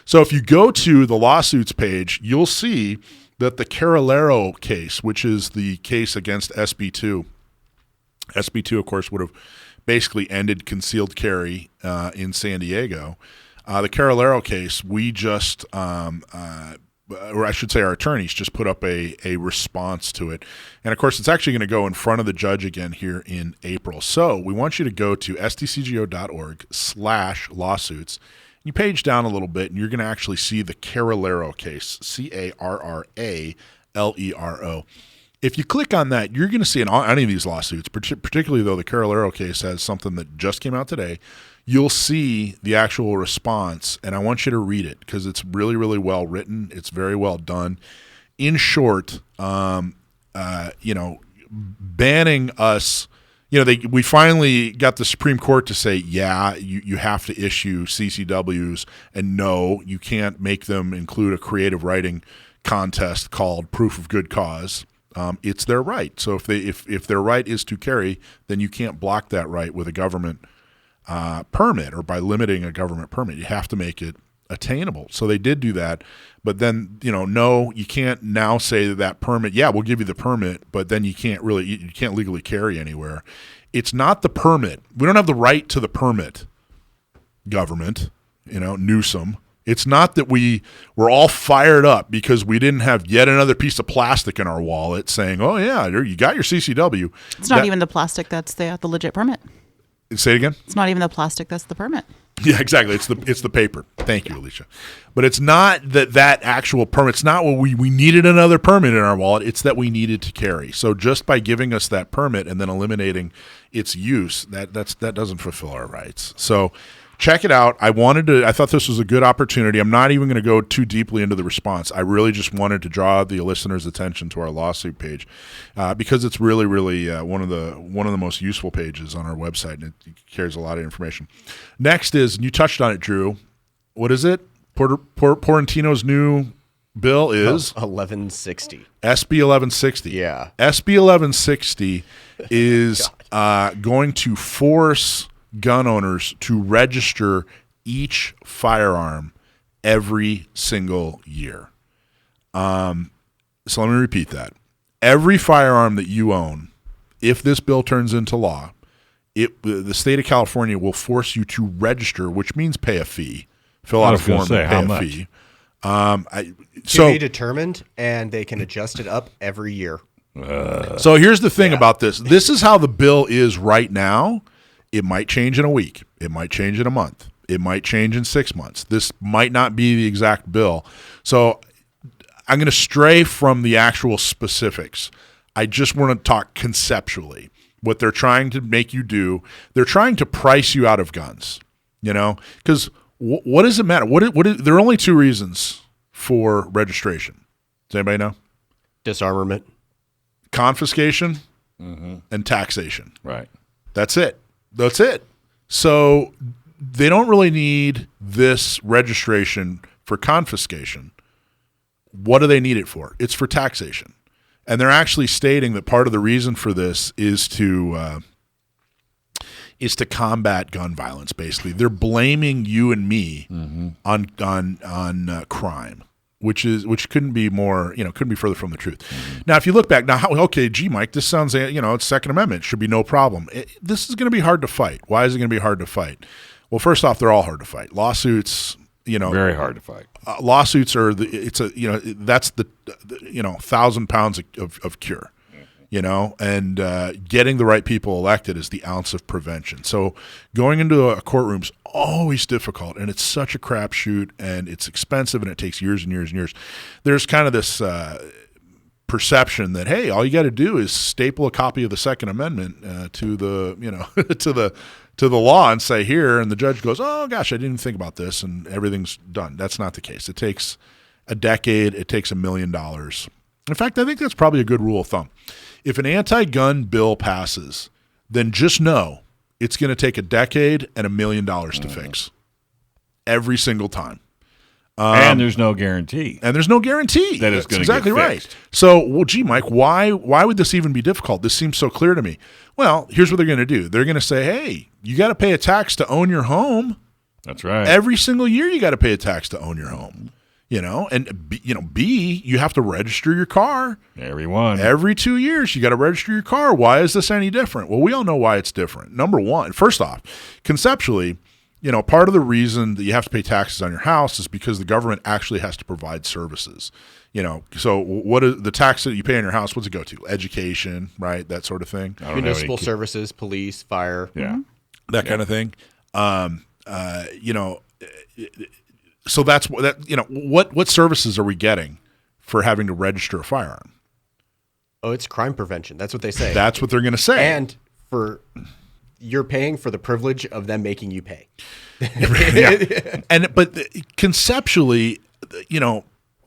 So if you go to the lawsuits page, you'll see that the Carolero case, which is the case against SB2, of course, would have basically ended concealed carry in San Diego. The Carolero case, we just, or I should say our attorneys just put up a response to it. And, of course, it's actually going to go in front of the judge again here in April. So we want you to go to sdcgo.org/lawsuits. You page down a little bit, and you're going to actually see the Carolero case, Carralero. If you click on that, you're going to see in any of these lawsuits, particularly though the Carolero case has something that just came out today, you'll see the actual response, and I want you to read it because it's really, really well written. It's very well done. In short, banning us, we finally got the Supreme Court to say, yeah, you have to issue CCWs, and no, you can't make them include a creative writing contest called proof of good cause. It's their right. So if their right is to carry, then you can't block that right with a government permit or by limiting a government permit. You have to make it attainable. So they did do that. But then, no, you can't now say that permit, yeah, we'll give you the permit, but then you can't legally carry anywhere. It's not the permit. We don't have the right to the permit, government, Newsom. It's not that we're all fired up because we didn't have yet another piece of plastic in our wallet saying, oh, yeah, you got your CCW. It's not even the plastic that's the legit permit. Say it again? It's not even the plastic that's the permit. Yeah, exactly. It's the paper. Thank you, Alicia. But it's not that actual permit. It's not what we needed another permit in our wallet. It's that we needed to carry. So just by giving us that permit and then eliminating its use, that doesn't fulfill our rights. So check it out. I thought this was a good opportunity. I'm not even going to go too deeply into the response. I really just wanted to draw the listener's attention to our lawsuit page because it's really, really one of the most useful pages on our website, and it carries a lot of information. Next is, and you touched on it, Drew. What is it? Portantino's new bill is 1160. SB 1160. Yeah. SB 1160 is going to force gun owners to register each firearm every single year. So let me repeat that. Every firearm that you own, if this bill turns into law, the state of California will force you to register, which means pay a fee. Fill out a form and pay a fee. To be determined, and they can adjust it up every year. So here's the thing about this. This is how the bill is right now. It might change in a week. It might change in a month. It might change in 6 months. This might not be the exact bill. So I'm going to stray from the actual specifics. I just want to talk conceptually. What they're trying to make you do, they're trying to price you out of guns, because what does it matter? There are only two reasons for registration. Does anybody know? Disarmament. Confiscation and taxation. Right. That's it. So they don't really need this registration for confiscation. What do they need it for? It's for taxation. And they're actually stating that part of the reason for this is to combat gun violence. Basically, they're blaming you and me on crime, which couldn't be more, couldn't be further from the truth. Now, if you look back now, Mike, this sounds, it's Second Amendment, it should be no problem. This is going to be hard to fight. Why is it going to be hard to fight? Well, first off, they're all hard to fight. Lawsuits, very hard to fight. Lawsuits are that's the 1,000 pounds of cure, and getting the right people elected is the ounce of prevention. So going into a courtroom's always difficult, and it's such a crapshoot, and it's expensive, and it takes years and years and years. There's kind of this perception that, hey, all you got to do is staple a copy of the Second Amendment to the to the law and say here, and the judge goes, oh gosh, I didn't think about this, and everything's done. That's not the case. It takes a decade. It takes $1 million. In fact, I think that's probably a good rule of thumb. If an anti-gun bill passes, then just know it's going to take a decade and $1 million to fix every single time. And there's no guarantee. That it's going to get exactly fixed. right. So, Mike, why would this even be difficult? This seems so clear to me. Well, here's what they're going to do. They're going to say, hey, you got to pay a tax to own your home. That's right. Every single year you got to pay a tax to own your home. And B, you have to register your car. Every 2 years you got to register your car. Why is this any different? Well, we all know why it's different. Number one, first off, conceptually, part of the reason that you have to pay taxes on your house is because the government actually has to provide services. So what is the tax that you pay on your house? What's it go to? Education, right? That sort of thing. Municipal services, police, fire. Yeah. That kind of thing. So that's what services are we getting for having to register a firearm? Oh, it's crime prevention. That's what they say. That's what they're going to say. And you're paying for the privilege of them making you pay. But conceptually,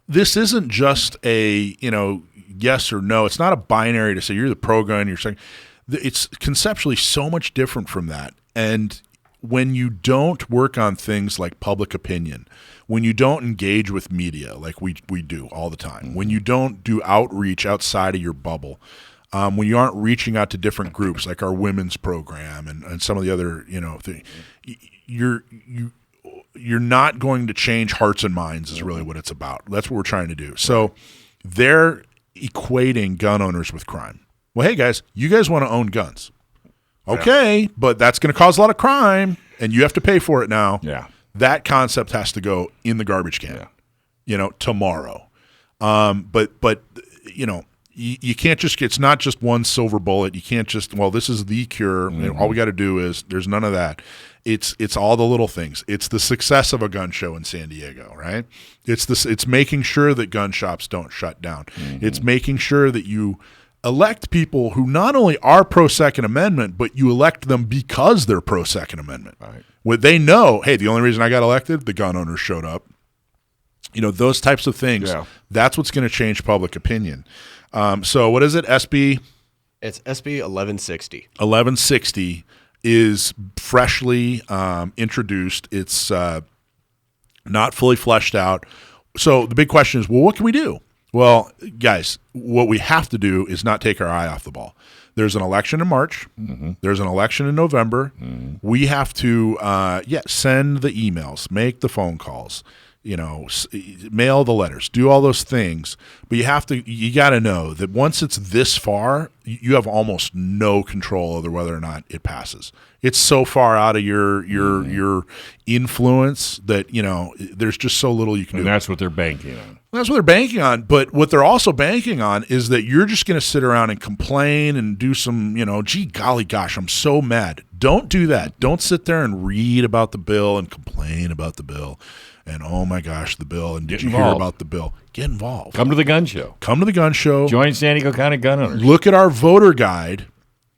this isn't just a yes or no. It's not a binary to say you're the pro-gun. You're saying it's conceptually so much different from that. And when you don't work on things like public opinion, when you don't engage with media like we do all the time, when you don't do outreach outside of your bubble, when you aren't reaching out to different groups like our women's program and some of the other things, you're not going to change hearts and minds is really what it's about. That's what we're trying to do. So they're equating gun owners with crime. Well, hey guys, you guys want to own guns. Okay, but that's going to cause a lot of crime, and you have to pay for it now. Yeah. That concept has to go in the garbage can, tomorrow. But you can't just, it's not just one silver bullet. You can't just, this is the cure. All we got to do is, there's none of that. It's all the little things. It's the success of a gun show in San Diego, right? It's making sure that gun shops don't shut down. It's making sure that you elect people who not only are pro-Second Amendment, but you elect them because they're pro-Second Amendment. Right. What they know, hey, the only reason I got elected, the gun owners showed up. Those types of things. Yeah. That's what's going to change public opinion. So what is it, SB? It's SB 1160. 1160 is freshly introduced. It's not fully fleshed out. So the big question is, what can we do? Well, guys, what we have to do is not take our eye off the ball. There's an election in March. There's an election in November. We have to, send the emails, make the phone calls, mail the letters, do all those things. But you got to know that once it's this far, you have almost no control over whether or not it passes. It's so far out of your influence that, there's just so little you can do. And that's what they're banking on. That's what they're banking on. But what they're also banking on is that you're just going to sit around and complain and do some, gee, golly gosh, I'm so mad. Don't do that. Don't sit there and read about the bill and complain about the bill. And oh my gosh, the bill. And did you hear about the bill? Get involved. Come to the gun show. Come to the gun show. Join San Diego County Gun Owners. Look at our voter guide.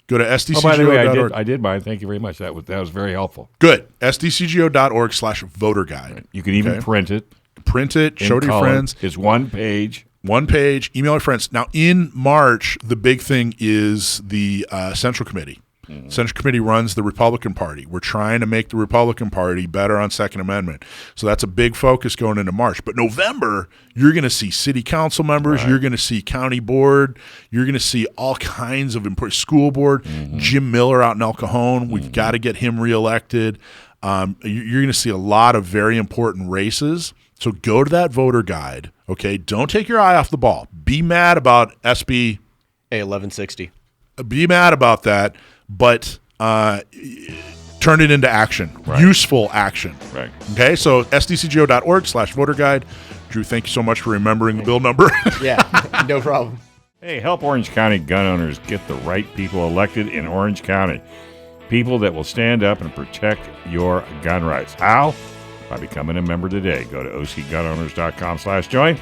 Go to sdcgo.org. Oh, by the way, I did mine. Thank you very much. That was very helpful. Good. sdcgo.org/voter guide. You can even print it. Print it. Show it to your friends. It's one page. One page. Email your friends. Now, in March, the big thing is the Central Committee. Central Committee runs the Republican Party. We're trying to make the Republican Party better on Second Amendment. So that's a big focus going into March. But November, you're going to see city council members. Right. You're going to see county board. You're going to see all kinds of important school board. Jim Miller out in El Cajon. We've got to get him reelected. You're going to see a lot of very important races. So go to that voter guide. Okay, don't take your eye off the ball. Be mad about SB 1160. Be mad about that. But turn it into action, useful action. Right. Okay, so sdcgo.org/voter guide. Drew, thank you so much for remembering the bill number. Yeah, no problem. Hey, help Orange County gun owners get the right people elected in Orange County. People that will stand up and protect your gun rights. How? By becoming a member today. Go to ocgunowners.com/join.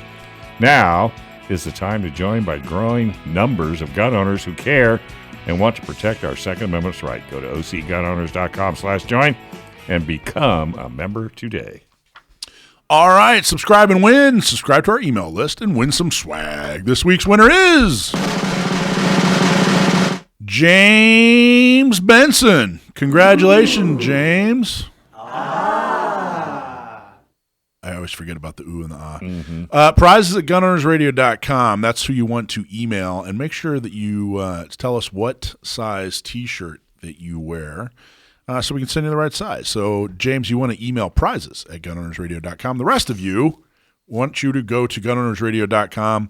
Now is the time to join by growing numbers of gun owners who care and want to protect our Second Amendment's right. Go to ocgunowners.com/join and become a member today. All right, subscribe and win. Subscribe to our email list and win some swag. This week's winner is James Benson. Congratulations, James. I always forget about the ooh and the ah. Prizes at gunownersradio.com. That's who you want to email. And make sure that you tell us what size T-shirt that you wear so we can send you the right size. So, James, you want to email prizes at gunownersradio.com. The rest of you want you to go to gunownersradio.com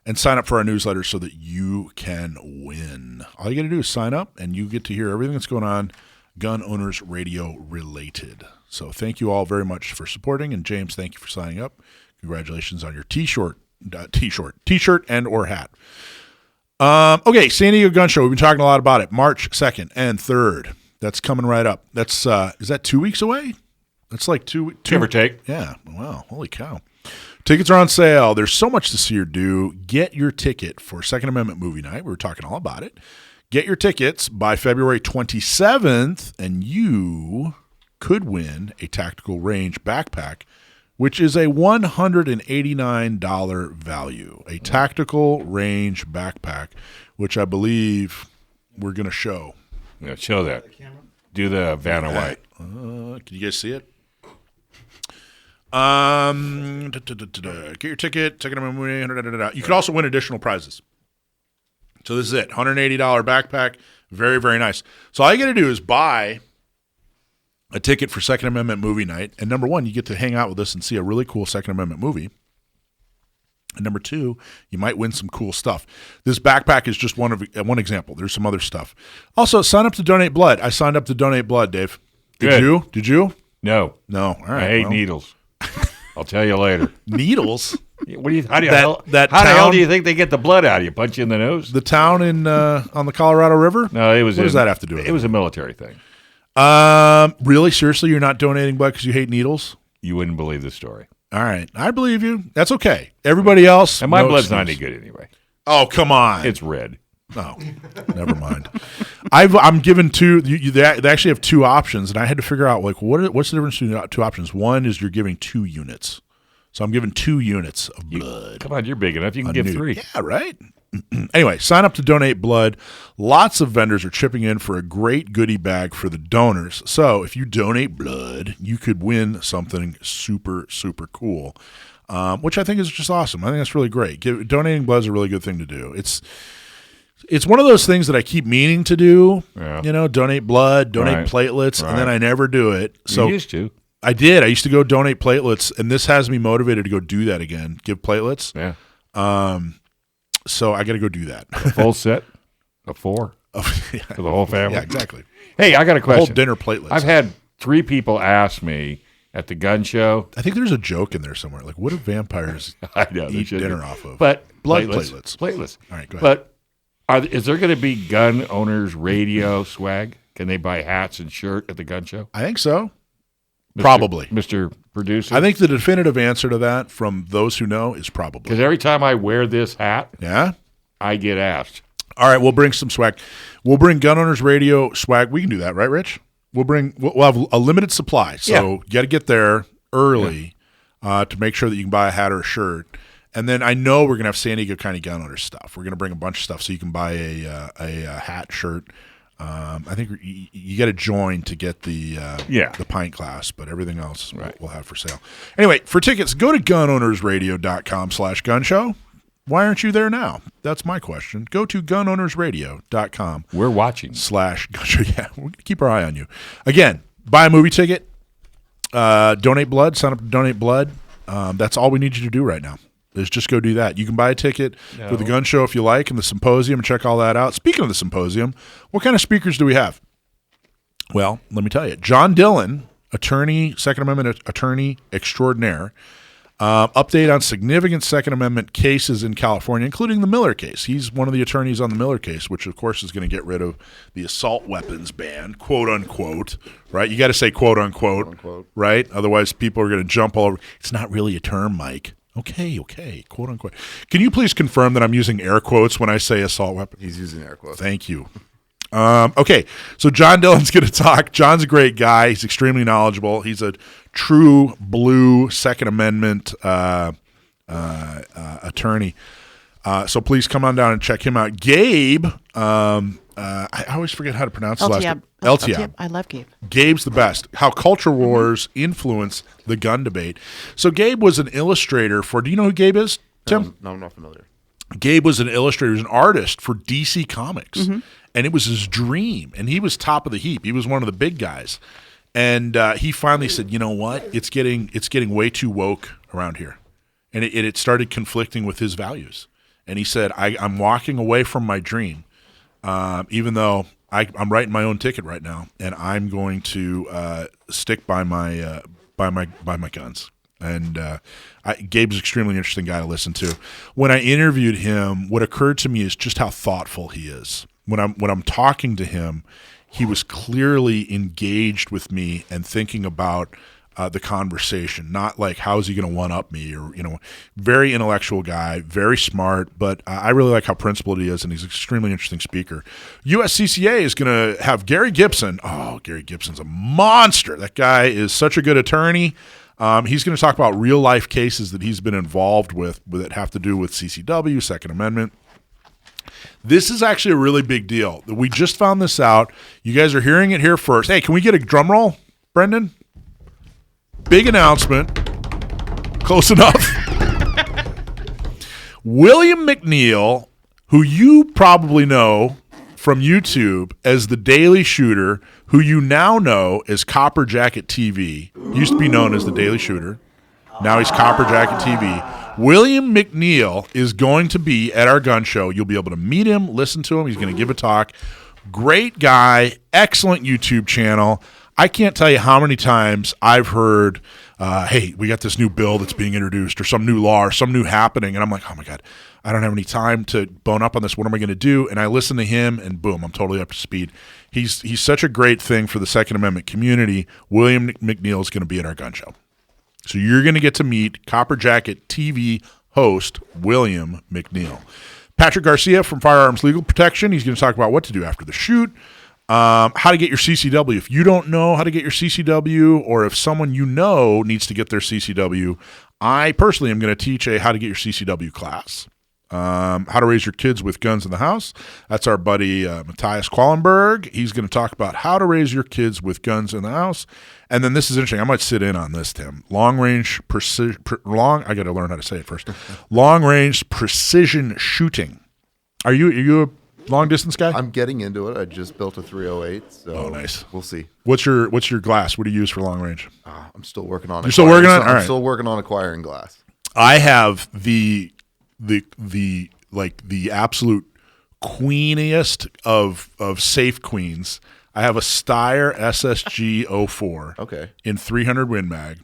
and sign up for our newsletter so that you can win. All you got to do is sign up, and you get to hear everything that's going on Gun Owners Radio related. So thank you all very much for supporting, and James, thank you for signing up. Congratulations on your T-shirt and or hat. Okay, San Diego Gun Show. We've been talking a lot about it. March 2nd and 3rd. That's coming right up. That's is that 2 weeks away? That's like two give or take. Yeah. Wow. Holy cow. Tickets are on sale. There's so much to see or do. Get your ticket for Second Amendment Movie Night. We were talking all about it. Get your tickets by February 27th, and you could win a tactical range backpack, which is a $189 value. A tactical range backpack, which I believe we're going to show. Yeah, show that. Do the Vanna White. Can you guys see it? Get your ticket. You could also win additional prizes. So this is it. $180 backpack. Very, very nice. So all you got to do is buy a ticket for Second Amendment Movie Night. And number one, you get to hang out with us and see a really cool Second Amendment movie. And number two, you might win some cool stuff. This backpack is just one example. There's some other stuff. Also, sign up to donate blood. I signed up to donate blood, Dave. Did you? Did you? No. No. All right. I hate needles. I'll tell you later. Needles? How the hell do you think they get the blood out of you? Punch you in the nose? The town on the Colorado River? No, it was. What does that have to do with it? It was a military thing. Really? Seriously? You're not donating blood because you hate needles? You wouldn't believe the story. All right. I believe you. That's okay. Everybody else? And my blood's not any good anyway. Oh, come on. It's red. Oh, never mind. I'm given two. They actually have two options, and I had to figure out what's the difference between the two options. One is you're giving 2 units, so I'm giving 2 units of blood. Come on, you're big enough. You can give 3. Yeah, right. Anyway, sign up to donate blood. Lots of vendors are chipping in for a great goodie bag for the donors. So if you donate blood, you could win something super, super cool, which I think is just awesome. I think that's really great. Donating blood is a really good thing to do. It's one of those things that I keep meaning to do, donate blood, donate platelets, and then I never do it. So you used to. I did. I used to go donate platelets, and this has me motivated to go do that again, give platelets. Yeah. So I got to go do that. A full set of 4 yeah. for the whole family. Yeah, exactly. Hey, I got a question. Whole dinner platelets. I've had 3 people ask me at the gun show. I think there's a joke in there somewhere. Like, what do vampires eat dinner off of? But blood platelets. Platelets. All right, go ahead. But is there going to be Gun Owners Radio swag? Can they buy hats and shirt at the gun show? I think so. Probably. Mr. Producer? I think the definitive answer to that from those who know is probably. Because every time I wear this hat, yeah, I get asked. All right, we'll bring some swag. We'll bring Gun Owners Radio swag. We can do that, right, Rich? We'll have a limited supply, so you got to get there early to make sure that you can buy a hat or a shirt. And then I know we're gonna have San Diego County Gun Owners stuff. We're gonna bring a bunch of stuff so you can buy a hat, shirt. I think you got to join to get the pint glass, but everything else we'll have for sale. Anyway, for tickets, go to gunownersradio.com/gunshow. Why aren't you there now? That's my question. Go to gunownersradio.com. We're watching. /gunshow. Yeah, we're going to keep our eye on you. Again, buy a movie ticket, donate blood, sign up to donate blood. That's all we need you to do right now. Is just go do that. You can buy a ticket for the gun show if you like, and the symposium, and check all that out. Speaking of the symposium, what kind of speakers do we have? Well, let me tell you. John Dillon, attorney, Second Amendment attorney extraordinaire, update on significant Second Amendment cases in California, including the Miller case. He's one of the attorneys on the Miller case, which, of course, is going to get rid of the assault weapons ban, quote, unquote, right? You got to say quote, unquote, right? Otherwise, people are going to jump all over. It's not really a term, Mike. Okay, quote, unquote. Can you please confirm that I'm using air quotes when I say assault weapon? He's using air quotes. Thank you. Okay, so John Dillon's going to talk. John's a great guy. He's extremely knowledgeable. He's a true blue Second Amendment attorney. So please come on down and check him out. Gabe, I always forget how to pronounce his last name. LTAB. I love Gabe. Gabe's the best. How culture wars influence the gun debate. So Gabe was an illustrator for, do you know who Gabe is, Tim? No, I'm not familiar. Gabe was an illustrator, he was an artist for DC Comics, and it was his dream, and he was top of the heap. He was one of the big guys, and he finally said, you know what, it's getting way too woke around here, and it started conflicting with his values, and he said, I'm walking away from my dream, even though I'm writing my own ticket right now, and I'm going to stick by my guns. And Gabe's an extremely interesting guy to listen to. When I interviewed him, what occurred to me is just how thoughtful he is. When I'm talking to him, he was clearly engaged with me and thinking about the conversation, not like how is he going to one up me, or very intellectual guy, very smart. But I really like how principled he is, and he's an extremely interesting speaker. USCCA is going to have Gary Gibson. Oh, Gary Gibson's a monster. That guy is such a good attorney. He's going to talk about real life cases that he's been involved with that have to do with CCW, Second Amendment. This is actually a really big deal. We just found this out. You guys are hearing it here first. Hey, can we get a drum roll, Brendan? Big announcement. Close enough. William McNeil, who you probably know from YouTube as the Daily Shooter, who you now know as Copper Jacket TV. Used to be known as the Daily Shooter. Now he's Copper Jacket TV. William McNeil is going to be at our gun show. You'll be able to meet him, listen to him. He's going to give a talk. Great guy, excellent YouTube channel. I can't tell you how many times I've heard, hey, we got this new bill that's being introduced, or some new law, or some new happening. And I'm like, oh my God, I don't have any time to bone up on this. What am I going to do? And I listen to him, and boom, I'm totally up to speed. He's such a great thing for the Second Amendment community. William McNeil is going to be at our gun show. So you're going to get to meet Copper Jacket TV host William McNeil. Patrick Garcia from Firearms Legal Protection. He's going to talk about what to do after the shoot, how to get your CCW. If you don't know how to get your CCW, or if someone you know needs to get their CCW, I personally am going to teach a how to get your CCW class. How to raise your kids with guns in the house. That's our buddy Matthias Quallenberg. He's going to talk about how to raise your kids with guns in the house. And then this is interesting. I might sit in on this, Tim. I got to learn how to say it first. Long range precision shooting. Are you a long distance guy? I'm getting into it. I just built a 308. So nice. We'll see. What's your glass? What do you use for long range? I'm still working on it. You're still working on it? All right. I'm still working on acquiring glass. I have the absolute queeniest of safe queens. I have a Steyr SSG 04 okay. in 300 Win Mag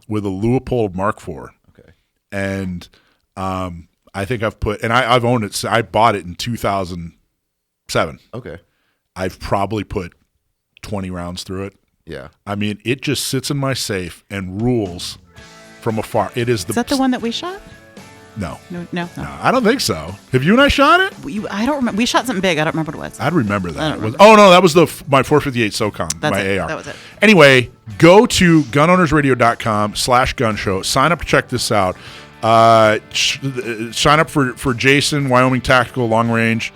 with a Leupold Mark IV. Okay. And I think I've put, and I've owned it. I bought it in 2007. Okay. I've probably put 20 rounds through it. Yeah. I mean, it just sits in my safe and rules from afar. It is Is that the one that we shot? No. I don't think so. Have you and I shot it? I don't remember. We shot something big. I don't remember what it was. I'd remember that. I don't remember. Oh, no, that was my 458 SOCOM, That's my it. AR. That was it. Anyway, go to gunownersradio.com/gunshow. Sign up to check this out. Sign up for Jason, Wyoming Tactical Long Range,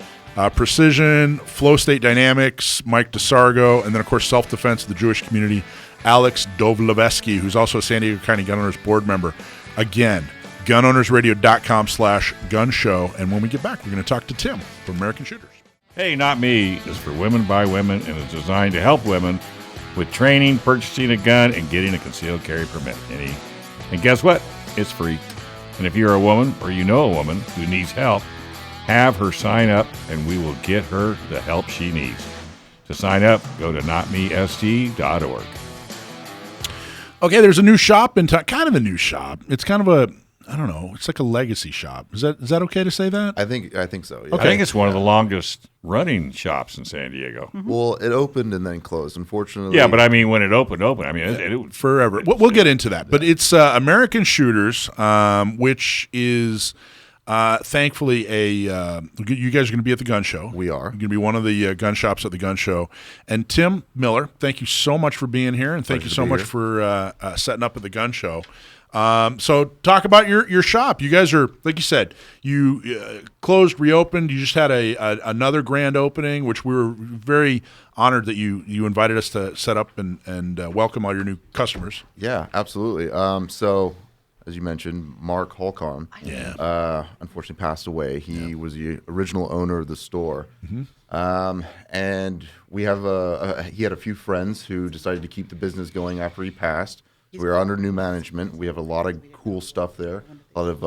Precision, Flow State Dynamics, Mike DeSargo, and then, of course, Self-Defense of the Jewish Community, Alex Dovlevsky, who's also a San Diego County Gun Owners Board member. Again, gunownersradio.com/gunshow. And when we get back, we're going to talk to Tim from American Shooters. Hey, Not Me is for women by women and is designed to help women with training, purchasing a gun, and getting a concealed carry permit. And guess what? It's free. And if you're a woman or you know a woman who needs help, have her sign up and we will get her the help she needs. To sign up, go to notmest.org. Okay, there's a new shop in town, kind of a new shop. It's kind of I don't know, it's like a legacy shop. Is that okay to say that? I think so. Yeah. I think it's one of the longest running shops in San Diego. Well, it opened and then closed, unfortunately. Yeah, but I mean, when it opened, I mean, it Forever. We'll get into that. But it's American Shooters, which is thankfully you guys are going to be at the gun show. We are. You're going to be one of the gun shops at the gun show. And Tim Miller, thank you so much for being here, and thank you so much for setting up at the gun show. So talk about your shop. You guys are, like you said, you closed, reopened. You just had another grand opening, which we were very honored that you invited us to set up and welcome all your new customers. Yeah, absolutely. So, as you mentioned, Mark Holcomb, unfortunately passed away. He was the original owner of the store. And we have he had a few friends who decided to keep the business going after he passed. So we are under new management. We have a lot of cool stuff there. A lot of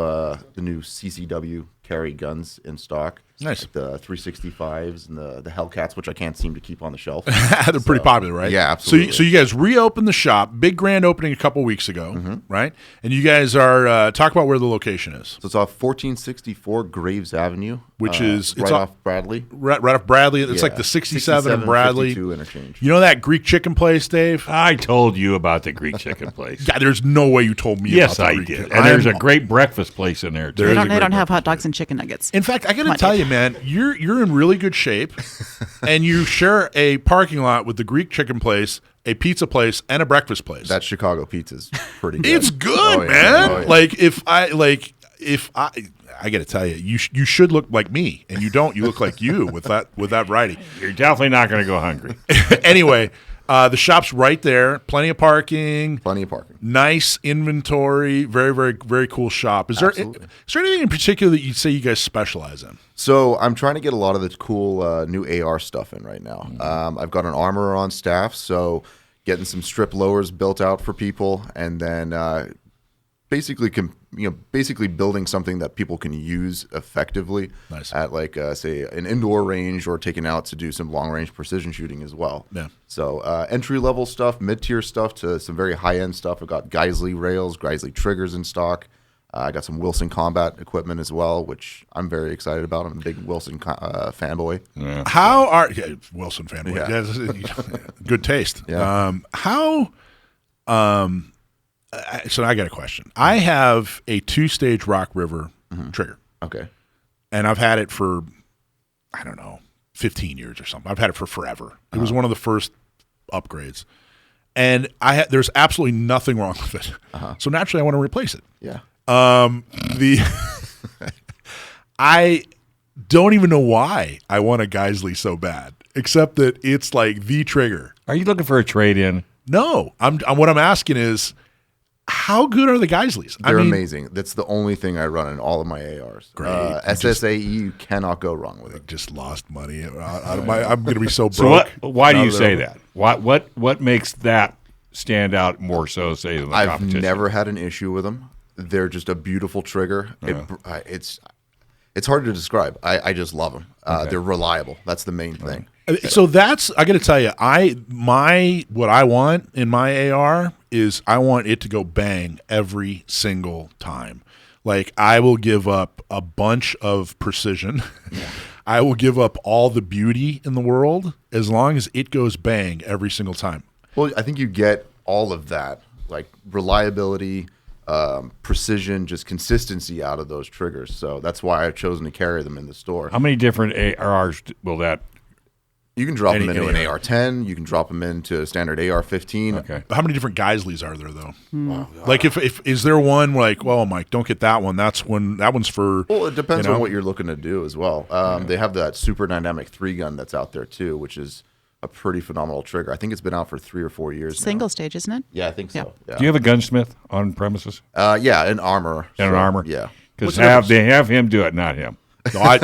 the new CCW carry guns in stock. Nice. Like the 365s and the Hellcats, which I can't seem to keep on the shelf. They're pretty popular, right? Yeah, absolutely. So you guys reopened the shop, big grand opening a couple weeks ago, right? And you guys are talk about where the location is. So it's off 1464 Graves Avenue, Which is right off Bradley. Right off Bradley. It's like the 67 and Bradley. 52 interchange. You know that Greek chicken place, Dave? I told you about the Greek chicken place. Yeah, there's no way you told me Yes, about that I Greek did. chicken. And there's a great breakfast place in there, too. There is a They great don't have breakfast hot dogs and chicken nuggets. In fact, I got Come to on, tell Dave. you, man, you're in really good shape, and you share a parking lot with the Greek chicken place, a pizza place, and a breakfast place. That Chicago pizza's pretty good. It's good, Oh, yeah. man. Oh, yeah. Like if I got to tell you, you should look like me, and you don't. You look like you with that variety. You're definitely not going to go hungry. Anyway, the shop's right there. Plenty of parking. Plenty of parking. Nice inventory. Very, very, very cool shop. Is there anything in particular that you'd say you guys specialize in? So I'm trying to get a lot of the cool new AR stuff in right now. I've got an armorer on staff, so getting some strip lowers built out for people, and then basically building something that people can use effectively at like say an indoor range or taking out to do some long range precision shooting as well. Yeah. So entry level stuff, mid tier stuff to some very high end stuff. I've got Geisley rails, Geisley triggers in stock. I got some Wilson combat equipment as well, which I'm very excited about. I'm a big Wilson fanboy. Yeah. How are Wilson fanboy? Yeah. Good taste. Yeah. So I got a question. I have a 2-stage Rock River trigger, Okay. and I've had it for, I don't know, 15 years or something. I've had it for forever. It was one of the first upgrades, and there's absolutely nothing wrong with it. So naturally, I want to replace it. Yeah. I don't even know why I want a Geisley so bad, except that it's like the trigger. Are you looking for a trade-in? No, what I'm asking is, how good are the Geisleys? They're amazing. That's the only thing I run in all of my ARs. Great. SSAE, you cannot go wrong with it. Just lost money. I'm going to be so So broke. why do you say that? What makes that stand out more so, say, than the I've competition? never had an issue with them. They're just a beautiful trigger. It's hard to describe. I just love them. They're reliable. That's the main thing. So that's, I got to tell you, what I want in my AR is I want it to go bang every single time. Like, I will give up a bunch of precision. I will give up all the beauty in the world as long as it goes bang every single time. Well, I think you get all of that, like reliability, precision, just consistency out of those triggers. So that's why I've chosen to carry them in the store. How many different ARs will that? You can drop them Any into an AR. AR-10. You can drop them into a standard AR-15. Okay. How many different Geisleys are there though? Like if is there one like, well, Mike, don't get that one. That one's for. Well, it depends you know? on what you're looking to do as well. They have that super dynamic 3-gun that's out there too, which is a pretty phenomenal trigger. I think it's been out for 3 or 4 years now. Single stage, isn't it? Yeah, I think so. Yeah. Do you have a gunsmith on premises Yeah, an armor. and an So, armor? Yeah. Because What's the they have him do it, not him. No, I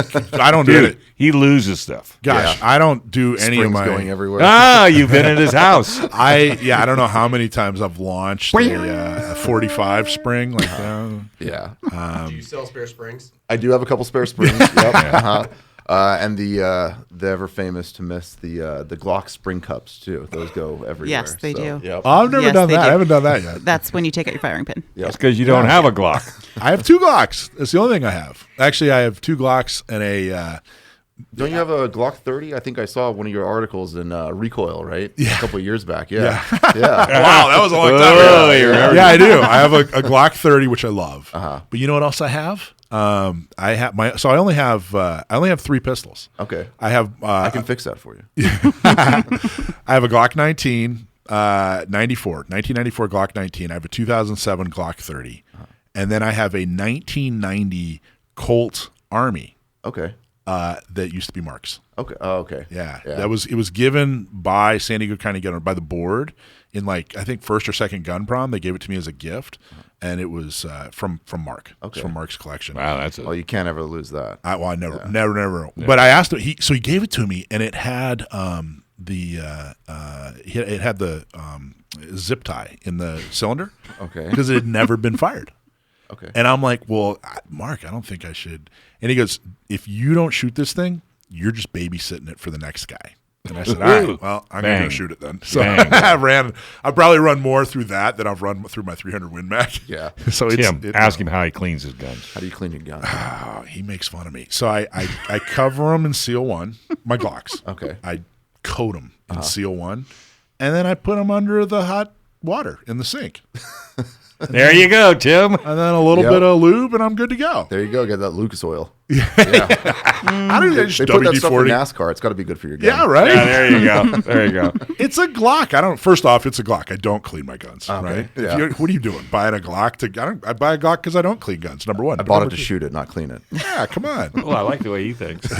don't do Dude, it. he loses stuff. Gosh, Yeah. I don't do any of Springs my. going everywhere. Ah, you've been at his house. I don't know how many times I've launched a 45 spring like that. Yeah. Do you sell spare springs? I do have a couple spare springs. Yep. And the ever famous to miss the Glock spring cups too. Those go everywhere. Yes, they do. Yep. I've never Yes, done they that. do. I haven't done that yet. That's when you take out your firing pin. It's because you don't have a Glock. I have 2 Glocks. That's the only thing I have. Actually, I have 2 Glocks and a. Don't you have a Glock 30? I think I saw one of your articles in Recoil, right? Yeah. A couple of years back. Yeah. Wow, that was a long time Oh, ago. you remember? Yeah, I do. I have a Glock 30, which I love. But you know what else I have? I only have 3 pistols. Okay. I have. I can fix that for you. I have a Glock 19, 1994 Glock 19. I have a 2007 Glock 30, and then I have a 1990 Colt Army Okay. that used to be Mark's. Okay. Oh, okay. Yeah, it was given by San Diego County Gun by the board in like I think first or second gun prom. They gave it to me as a gift, and it was from Mark. Okay. It's from Mark's collection. Wow, that's Well, you can't ever lose that. I never. But I asked him. He gave it to me, and it had it had the zip tie in the cylinder. Okay. Because it had never been fired. Okay. And I'm like, well, Mark, I don't think I should. And he goes, if you don't shoot this thing, you're just babysitting it for the next guy. And I said, all right, well, I'm going to Bang. go shoot it then. So Bang. I've probably run more through that than I've run through my 300 Win Mag. Yeah. So Tim, ask him how he cleans his guns. How do you clean your gun? He makes fun of me. So I cover them in Seal 1, my Glocks. Okay. I coat them in Seal 1, and then I put them under the hot water in the sink. There you go, Tim. And then a little Yep. bit of lube, and I'm good to go. There you go. Get that Lucas oil. How do they just They put that stuff in WD-40? NASCAR. It's got to be good for your gun. Yeah, right? Yeah, there you go. There you go. It's a Glock. First off, it's a Glock. I don't clean my guns, right? yeah. What are you doing? Buying a Glock? I buy a Glock because I don't clean guns, number one. I bought it to shoot it, not clean it. Yeah, come on. Well, I like the way he thinks.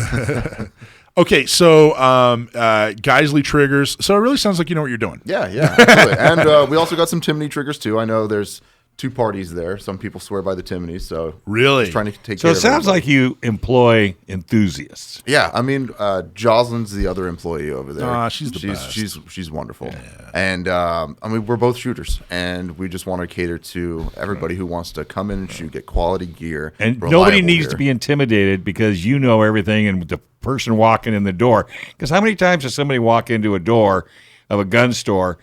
Okay, so Geisley triggers. So it really sounds like you know what you're doing. Yeah, absolutely. And we also got some Timney triggers too. I know there's 2 parties there. Some people swear by the Timneys, so Really? just trying to take So care it of sounds everybody. like you employ enthusiasts. Yeah, I mean, Jocelyn's the other employee over there. Aw, she's the best. She's wonderful. And I mean, we're both shooters, and we just want to cater to everybody who wants to come in and shoot, get quality gear, And reliable nobody needs gear. to be intimidated because you know everything and the person walking in the door. Because how many times does somebody walk into a door of a gun store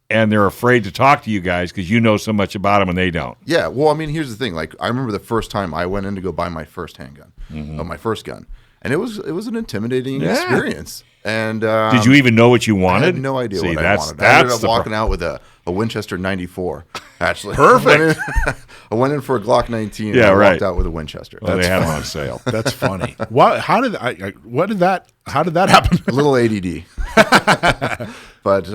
and they're afraid to talk to you guys because you know so much about them and they don't? Yeah, well, I mean, here's the thing. Like, I remember the first time I went in to go buy my first handgun, my first gun, and it was an intimidating Yeah. experience. And Did you even know what you wanted? I had no idea See, what I that's, wanted. I ended That's up the walking out with a Winchester 94. Actually, Perfect. I went in for a Glock 19. Yeah, and I right. walked out with a Winchester. Well, they had them on sale. That's funny. How did that happen? A little ADD, but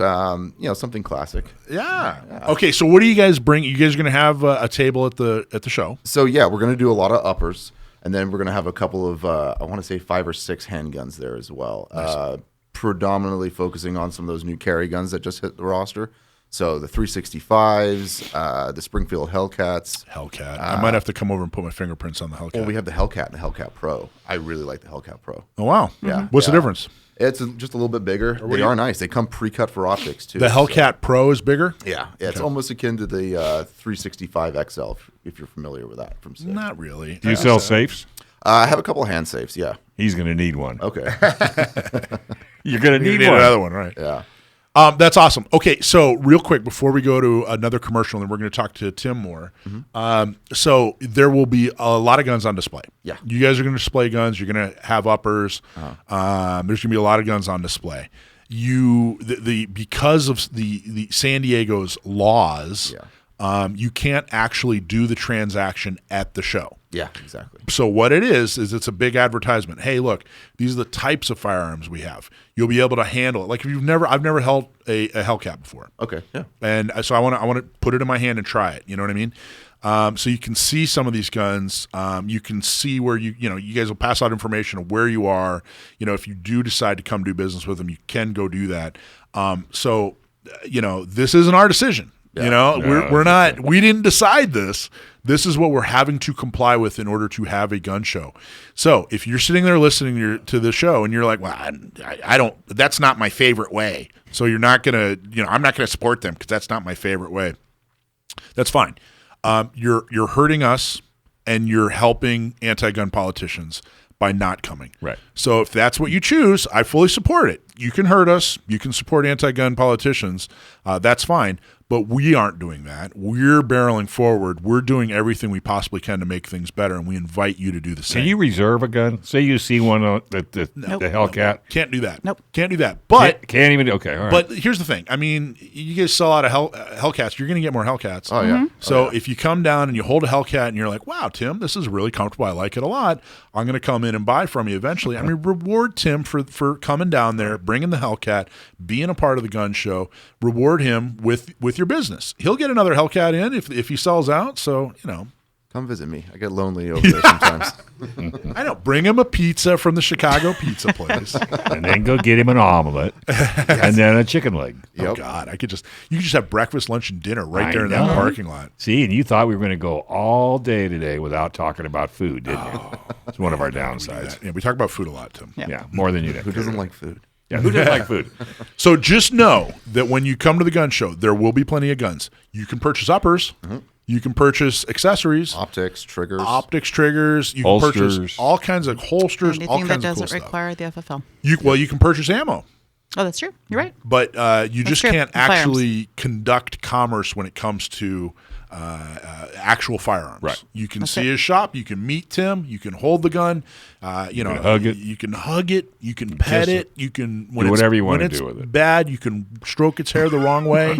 something classic. Yeah. Okay, so what do you guys bring? You guys are going to have a table at the show. So yeah, we're going to do a lot of uppers, and then we're going to have a couple of I want to say 5 or 6 handguns there as well. Predominantly focusing on some of those new carry guns that just hit the roster. So the 365s, the Springfield Hellcats. Hellcat. I might have to come over and put my fingerprints on the Hellcat. Well, we have the Hellcat and the Hellcat Pro. I really like the Hellcat Pro. Oh wow. Yeah. What's the Yeah. difference? It's just a little bit bigger. They are nice. They come pre-cut for optics too. The so- Hellcat Pro is bigger. Yeah, it's almost akin to the 365 XL if you're familiar with that from SIG. Not really. Do you sell safes? I have a couple of hand safes. Yeah. He's going to need one. Okay. You're going to You need need one. another one, right? Yeah. That's awesome. Okay, so real quick before we go to another commercial, and then we're going to talk to Tim more. So there will be a lot of guns on display. Yeah. You guys are going to display guns. You're going to have uppers. There's going to be a lot of guns on display. Because of the San Diego's laws, you can't actually do the transaction at the show. Yeah, exactly. So what it is it's a big advertisement. Hey, look, these are the types of firearms we have. You'll be able to handle it. Like if I've never held a Hellcat before. Okay, yeah. And so I want to put it in my hand and try it. You know what I mean? So you can see some of these guns. You can see where you guys will pass out information of where you are. If you do decide to come do business with them, you can go do that. So this isn't our decision. Yeah. We didn't decide this. This is what we're having to comply with in order to have a gun show. So if you're sitting there listening to the show and you're like, well, I don't, that's not my favorite way. So you're not going to, I'm not going to support them because that's not my favorite way. That's fine. You're hurting us and you're helping anti-gun politicians by not coming. Right. So if that's what you choose, I fully support it. You can hurt us. You can support anti-gun politicians. That's fine. But we aren't doing that. We're barreling forward. We're doing everything we possibly can to make things better, and we invite you to do the same. Can you reserve a gun? Say you see one the Hellcat. Can't do that. Nope. Can't do that. But Can't even. Okay, all right. But here's the thing. I mean, you guys sell out of Hellcats. You're going to get more Hellcats. Oh, yeah. So if you come down and you hold a Hellcat and you're like, wow, Tim, this is really comfortable. I like it a lot. I'm going to come in and buy from you eventually. I mean, reward Tim for coming down there, bringing the Hellcat, being a part of the gun show. Reward him with your business. He'll get another Hellcat in if he sells out. So, Come visit me. I get lonely over there sometimes. I know. Bring him a pizza from the Chicago pizza place. and then go get him an omelet and then a chicken leg. Oh, Yep. God. You could just have breakfast, lunch, and dinner right I there in that know. parking lot. See, and you thought we were going to go all day today without talking about food, didn't you? It's one of our downsides. Yeah, we talk about food a lot, Tim. Yeah, more than you know. Who doesn't like food? Yeah, who doesn't like food? So just know that when you come to the gun show, there will be plenty of guns. You can purchase uppers. You can purchase accessories, Optics, triggers. triggers. You Holsters. can purchase all kinds of holsters, all Anything kinds that of cool doesn't stuff. require the FFL. You can purchase ammo, Oh, that's true. You're right. but you just true. can't Firearms. actually conduct commerce when it comes to actual firearms. Right. You can That's see it. his shop. You can meet Tim. You can hold the gun. You can hug it. You can hug it. You can pet kiss it. it. You can Do whatever you wanna when do it's with it. bad. You can stroke its hair the wrong way.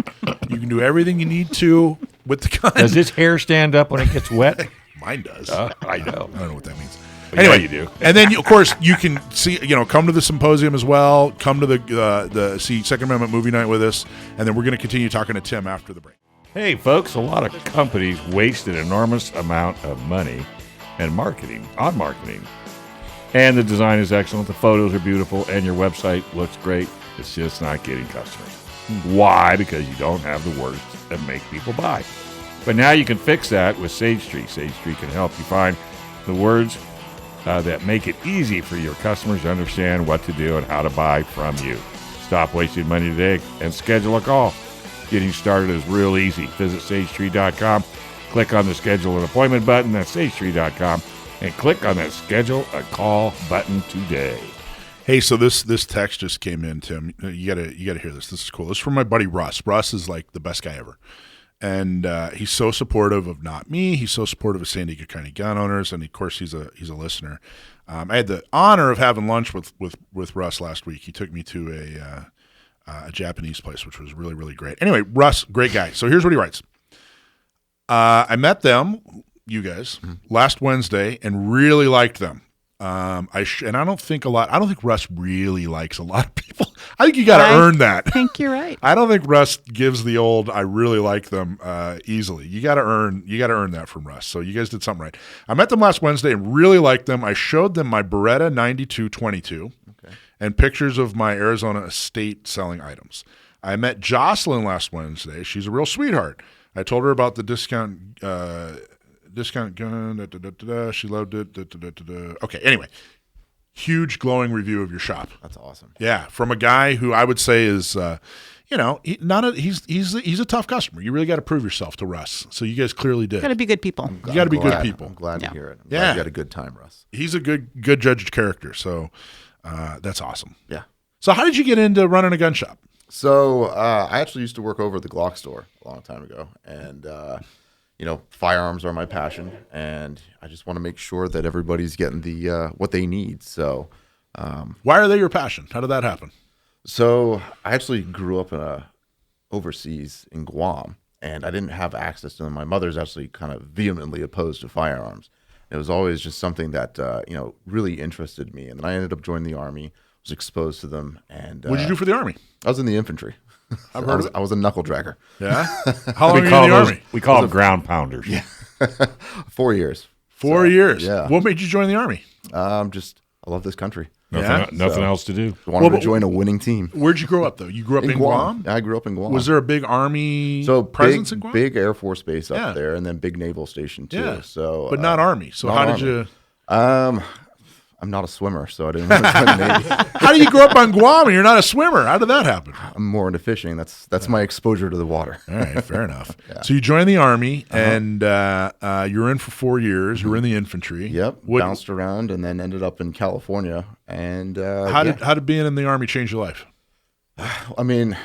You can do everything you need to with the gun. Does its hair stand up when it gets wet? Mine does. I know. I don't know what that means. But Anyway, yeah, you do. And then, of course, you can see, come to the symposium as well. Come to the Second Amendment movie night with us, and then we're going to continue talking to Tim after the break. Hey, folks, a lot of companies waste an enormous amount of money on marketing. And the design is excellent, the photos are beautiful, and your website looks great. It's just not getting customers. Why? Because you don't have the words that make people buy. But now you can fix that with Sage Tree. Sage Tree can help you find the words that make it easy for your customers to understand what to do and how to buy from you. Stop wasting money today and schedule a call. Getting started is real easy. Visit sagetree.com, click on the schedule an appointment button. That's sagetree.com, and click on that schedule a call button today. Hey, so this text just came in, Tim. You gotta hear this. This is cool. This is from my buddy Russ. Russ is like the best guy ever. And he's so supportive of not me. He's so supportive of San Diego County gun owners, and of course he's a listener. I had the honor of having lunch with Russ last week. He took me to a Japanese place, which was really, really great. Anyway, Russ, great guy. So here's what he writes. I met them, you guys, last Wednesday, and really liked them. And I don't think Russ really likes a lot of people. I think you got to earn that. I think you're right. I don't think Russ gives the old "I really like them" easily. You got to earn that from Russ. So you guys did something right. I met them last Wednesday and really liked them. I showed them my Beretta 9222 and pictures of my Arizona estate selling items. I met Jocelyn last Wednesday. She's a real sweetheart. I told her about the discount gun. She loved it. Okay. Anyway, huge glowing review of your shop. That's awesome. Yeah, from a guy who I would say is, he's a tough customer. You really got to prove yourself to Russ. So you guys clearly did. Got to be good people. You got to be good people. I'm glad to Yeah. hear it. I'm Yeah. glad you had a good time, Russ. He's a good judge of character. So that's awesome. Yeah. So how did you get into running a gun shop? So I actually used to work over at the Glock store a long time ago, and firearms are my passion, and I just want to make sure that everybody's getting the what they need. So, Why are they your passion? How did that happen? I actually grew up overseas in Guam, and I didn't have access to them. My mother's actually kind of vehemently opposed to firearms. It was always just something that really interested me, and then I ended up joining the Army. Was exposed to them, and What'd you do for the Army? I was in the infantry. I've heard of it. I was a knuckle dragger. Yeah. How long were you in the Army? We call them ground pounders. Yeah. 4 years. 4 years. Yeah. What made you join the Army? I love this country. Nothing else to do. Wanted to join a winning team. Where'd you grow up, though? You grew up in Guam? I grew up in Guam. Was there a big Army presence in Guam? Big Air Force base up there, and then big naval station too. Yeah. So, but not Army. So how did you? I'm not a swimmer, so I didn't want to join the Navy. How do you grow up on Guam and you're not a swimmer? How did that happen? I'm more into fishing. That's my exposure to the water. All right, fair enough. So you joined the Army, and you were in for 4 years. You were in the infantry. Yep. Bounced around, and then ended up in California. And how did being in the Army change your life? I mean,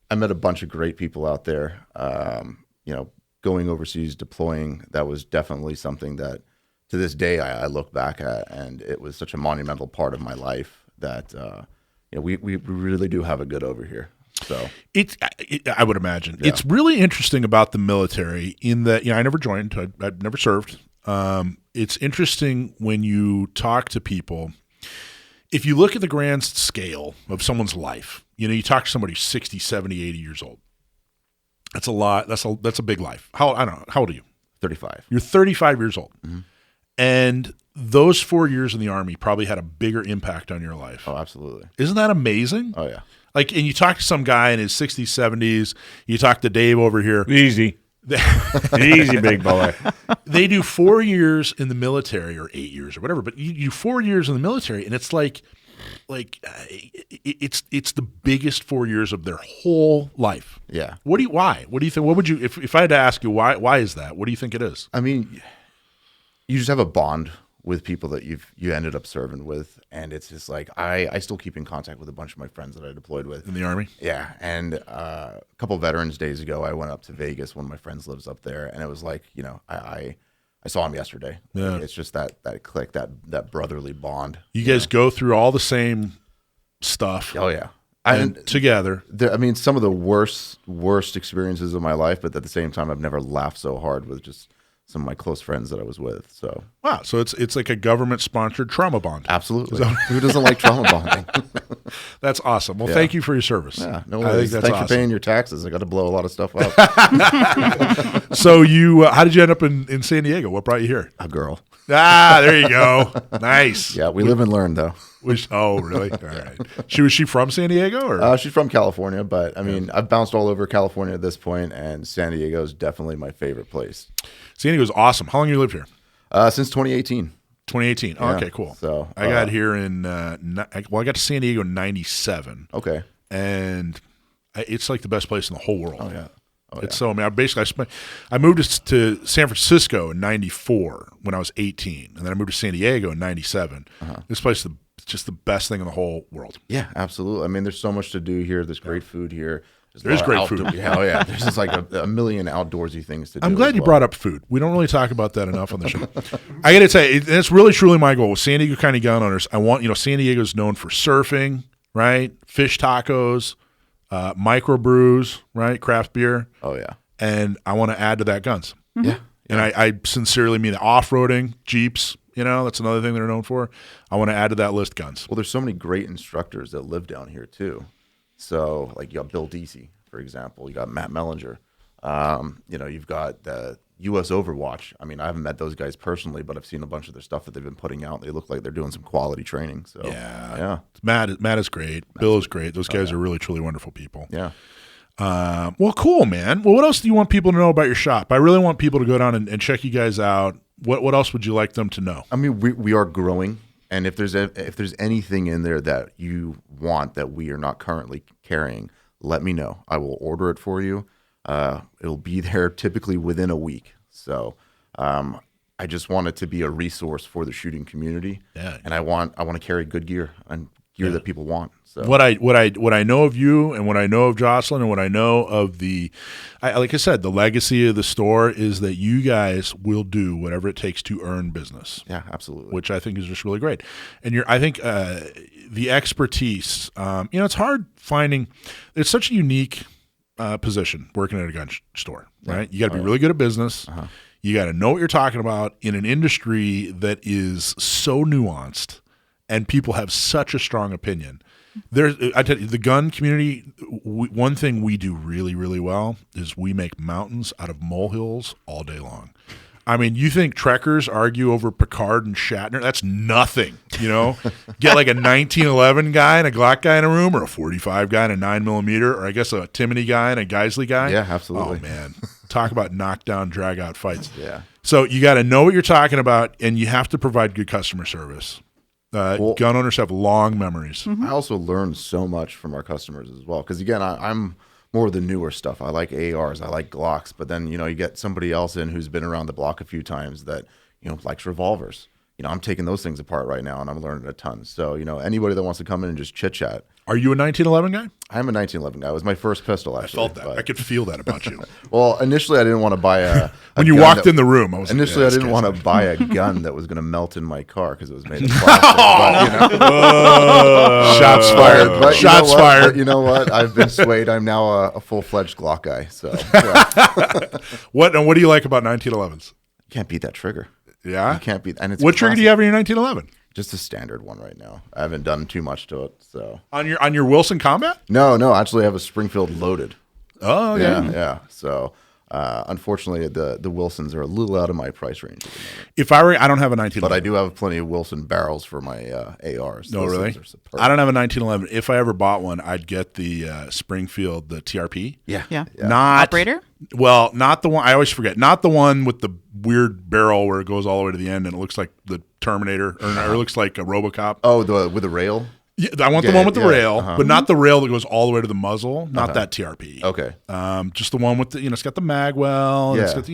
I met a bunch of great people out there. Going overseas, deploying, that was definitely something that, to this day, I look back at, and it was such a monumental part of my life that we really do have it good over here. So I would imagine it's really interesting about the military in that I never joined, I've never served. It's interesting when you talk to people. If you look at the grand scale of someone's life, you talk to somebody who's 60, 70, 80 years old. That's a lot. That's a big life. How old are you? 35. You're 35 years old. Mm-hmm. And those 4 years in the Army probably had a bigger impact on your life. Oh, absolutely. Isn't that amazing? Oh, yeah. And you talk to some guy in his 60s, 70s. You talk to Dave over here. Easy, big boy. They do 4 years in the military, or 8 years, or whatever. But you do 4 years in the military, and it's it's the biggest 4 years of their whole life. Yeah. Why? What do you think? What would you, if I had to ask you why is that? What do you think it is? I mean, you just have a bond with people that you ended up serving with, and it's just like I still keep in contact with a bunch of my friends that I deployed with In the Army? Yeah, and a couple of Veterans Days ago, I went up to Vegas. One of my friends lives up there, and it was like I saw him yesterday. Yeah. It's just that click, that brotherly bond. You guys go through all the same stuff. Oh yeah, and together. I mean, some of the worst experiences of my life, but at the same time, I've never laughed so hard with just some of my close friends that I was with. So wow, so it's like a government-sponsored trauma bond. Absolutely. Who doesn't like trauma bonding? That's awesome. Well, thank you for your service. Yeah, no worries. Thanks for paying your taxes. I got to blow a lot of stuff up. So you, how did you end up in San Diego? What brought you here? A girl. There you go. Nice. Yeah, we live and learn though. Oh, really? All right. Was she from San Diego, or? She's from California, but I mean, I've bounced all over California at this point, and San Diego is definitely my favorite place. San Diego's awesome. How long you lived here? Since 2018. 2018. Oh, okay, cool. So I got here in I got to San Diego in '97. Okay. And it's like the best place in the whole world. Oh yeah. It's so. I mean, I moved to San Francisco in '94 when I was 18, and then I moved to San Diego in '97. This place is just the best thing in the whole world. Yeah, absolutely. I mean, there's so much to do here. There's great food here. There's great food. Yeah, oh yeah. There's just like a million outdoorsy things to do. I'm glad you brought up food. We don't really talk about that enough on the show. I got to tell you, it's really truly my goal with San Diego County Gun Owners. I want, San Diego's known for surfing, right? Fish tacos, microbrews, right? Craft beer. Oh yeah. And I want to add to that guns. Yeah. And I sincerely mean off-roading, Jeeps, that's another thing they're known for. I want to add to that list guns. Well, there's so many great instructors that live down here too. So like you got Bill Deasy, for example. You got Matt Mellinger. You've got the U.S. Overwatch. I mean, I haven't met those guys personally, but I've seen a bunch of their stuff that they've been putting out. They look like they're doing some quality training. So yeah. Matt is great. Bill is great. Those guys are really, truly wonderful people. Yeah. Well, cool, man. Well, what else do you want people to know about your shop? I really want people to go down and check you guys out. What else would you like them to know? I mean, we are growing, and if there's anything in there that you want that we are not currently carrying, let me know. I will order it for you. It'll be there typically within a week. So I just want it to be a resource for the shooting community. Yeah. And I want to carry good gear and gear that people want. So what I know of you, and what I know of Jocelyn, and what I know of like I said, the legacy of the store is that you guys will do whatever it takes to earn business. Yeah, absolutely. Which I think is just really great. And I think the expertise, it's hard finding. It's such a unique position working at a gun store, right? You got to be really good at business. You got to know what you're talking about in an industry that is so nuanced and people have such a strong opinion. I tell you, the gun community, one thing we do really, really well is we make mountains out of molehills all day long. I mean, you think Trekkers argue over Picard and Shatner? That's nothing, Get like a 1911 guy and a Glock guy in a room, or a 45 guy and a 9mm, or I guess a Timony guy and a Geisley guy. Yeah, absolutely. Oh, man. Talk about knockdown, drag-out fights. Yeah. So you got to know what you're talking about, and you have to provide good customer service. Gun owners have long memories. I also learned so much from our customers as well. Because again, I'm more of the newer stuff. I like ARs, I like Glocks, but then you get somebody else in who's been around the block a few times that likes revolvers. I'm taking those things apart right now, and I'm learning a ton. So anybody that wants to come in and just chit chat. Are you a 1911 guy? I'm a 1911 guy. It was my first pistol, actually. I felt that. I could feel that about you. Well, initially I didn't want to buy a when you walked in the room, I was initially like, I didn't want to buy a gun that was going to melt in my car because it was made of plastic. But, shots fired. But Shots fired. But you know what? I've been swayed. I'm now a full-fledged Glock guy. So yeah. What do you like about 1911s? You can't beat that trigger. Yeah, you can't beat. And it's what trigger do you have in your 1911? Just a standard one right now. I haven't done too much to it. So on your Wilson Combat? No. Actually, I have a Springfield loaded. Oh yeah. So unfortunately, the Wilsons are a little out of my price range at the moment. I don't have a 1911, but I do have plenty of Wilson barrels for my ARs. No, really? I don't have a 1911. If I ever bought one, I'd get the Springfield, the TRP. Yeah. Not Operator? Well, not the one. I always forget. Not the one with the weird barrel where it goes all the way to the end and it looks like the Terminator, or it looks like a RoboCop. Oh, with the rail. Yeah, I want the one with the rail, but not the rail that goes all the way to the muzzle. Not that TRP. Okay. Just the one with the it's got the magwell. And it's got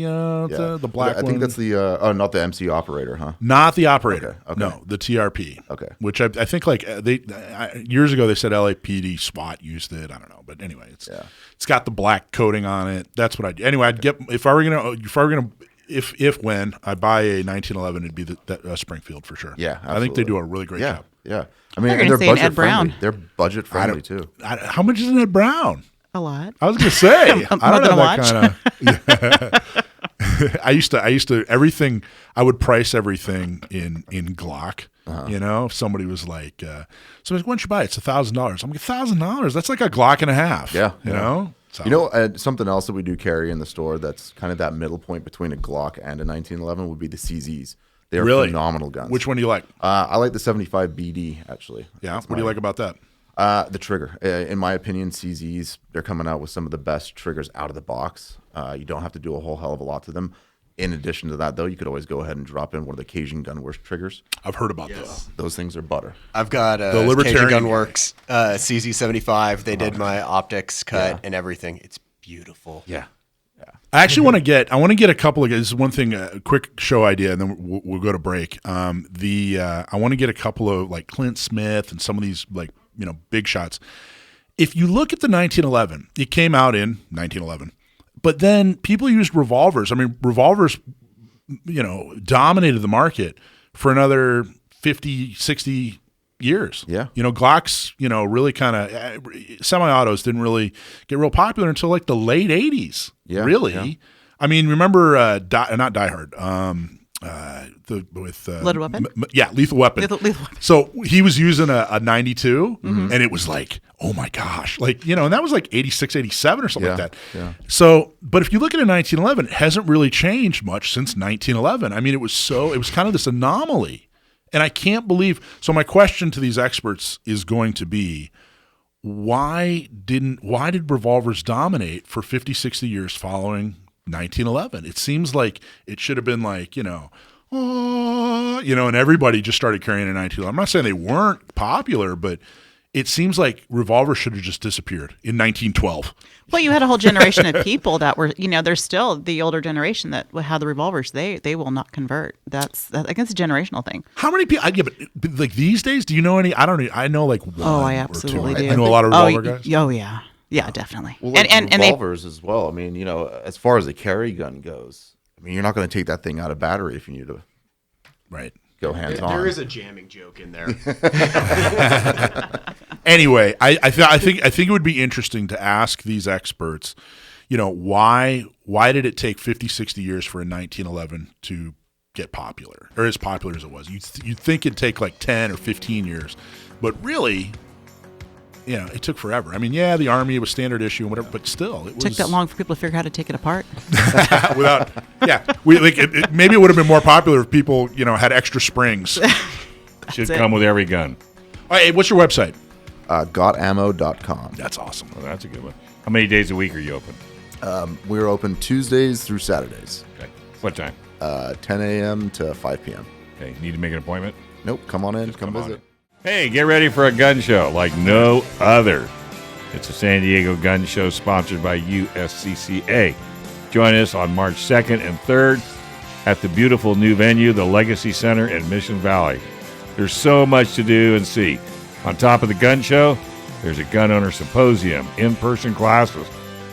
the black one. I think that's the not the MC operator, huh? Not the operator. Okay. No, the TRP. Okay. Which I think years ago they said LAPD SWAT used it. I don't know, but anyway, it's got the black coating on it. That's what I do. Anyway, I'd get if when I buy a 1911, it'd be the Springfield for sure. Yeah, absolutely. I think they do a really great job. Yeah. I mean, they're budget Ed Brown. friendly. They're budget friendly too. How much is an Ed Brown? A lot. I was going to say, I don't know that kind of. I used to everything. I would price everything in Glock. If somebody was like, why don't you buy it? It's $1,000. I'm like, $1,000? That's like a Glock and a half. Yeah. You know. So. Something else that we do carry in the store that's kind of that middle point between a Glock and a 1911 would be the CZs. They are phenomenal guns. Which one do you like? I like the 75 BD, actually. Yeah. What do you like about that? The trigger. In my opinion, CZs, they're coming out with some of the best triggers out of the box. You don't have to do a whole hell of a lot to them. In addition to that, though, you could always go ahead and drop in one of the Cajun Gunworks triggers. I've heard about those. Those things are butter. I've got the Libertarian Cajun Gunworks CZ75. They did my optics cut and everything. It's beautiful. Yeah. I actually want to get a couple of. This is one thing. A quick show idea, and then we'll go to break. I want to get a couple of like Clint Smith and some of these big shots. If you look at the 1911, it came out in 1911, but then people used revolvers. I mean, revolvers, dominated the market for another 50, 60 years. Yeah. Glocks, really kind of semi-autos didn't really get real popular until like the late 80s. Yeah. Really. Yeah. I mean, remember not Die Hard, with Lethal Weapon? Lethal Weapon. Lethal Weapon. So he was using a 92 and it was like, oh my gosh, and that was like 86, 87 or something like that. Yeah. So, but if you look at a 1911, it hasn't really changed much since 1911. I mean, it was kind of this anomaly. And I can't believe. So my question to these experts is going to be, why did revolvers dominate for 50, 60 years following 1911? It seems like it should have been like, and everybody just started carrying a 1911. I'm not saying they weren't popular, but it seems like revolvers should have just disappeared in 1912. Well, you had a whole generation of people that were, they're still the older generation that had the revolvers. They will not convert. I guess it's a generational thing. How many people? But like these days, do you know any? I don't know. I know like one. Oh, I absolutely or two. do. I know a lot of revolver guys. Oh yeah, yeah, definitely. Well, and revolvers as well. I mean, as far as the carry gun goes, I mean, you're not going to take that thing out of battery if you need to. Right. go hands on. There is a jamming joke in there. Anyway, I think it would be interesting to ask these experts, why did it take 50, 60 years for a 1911 to get popular, or as popular as it was? You'd think it'd take like 10 or 15 years, but really, it took forever. I mean, yeah, the Army was standard issue and whatever, but still, it Took that long for people to figure out how to take it apart. Maybe it would have been more popular if people, had extra springs. Should come with every gun. All right, what's your website? Gotammo.com. That's awesome. Well, that's a good one. How many days a week are you open? We're open Tuesdays through Saturdays, Okay. What time? 10 a.m. to 5 p.m. Okay. Need to make an appointment? Nope, come on in, Just come come on visit. Hey, get ready for a gun show like no other. It's a San Diego gun show sponsored by USCCA. Join us on March 2nd and 3rd at the beautiful new venue, the Legacy Center in Mission Valley. There's so much to do and see. On top of the gun show, there's a Gun Owners Symposium, in-person classes,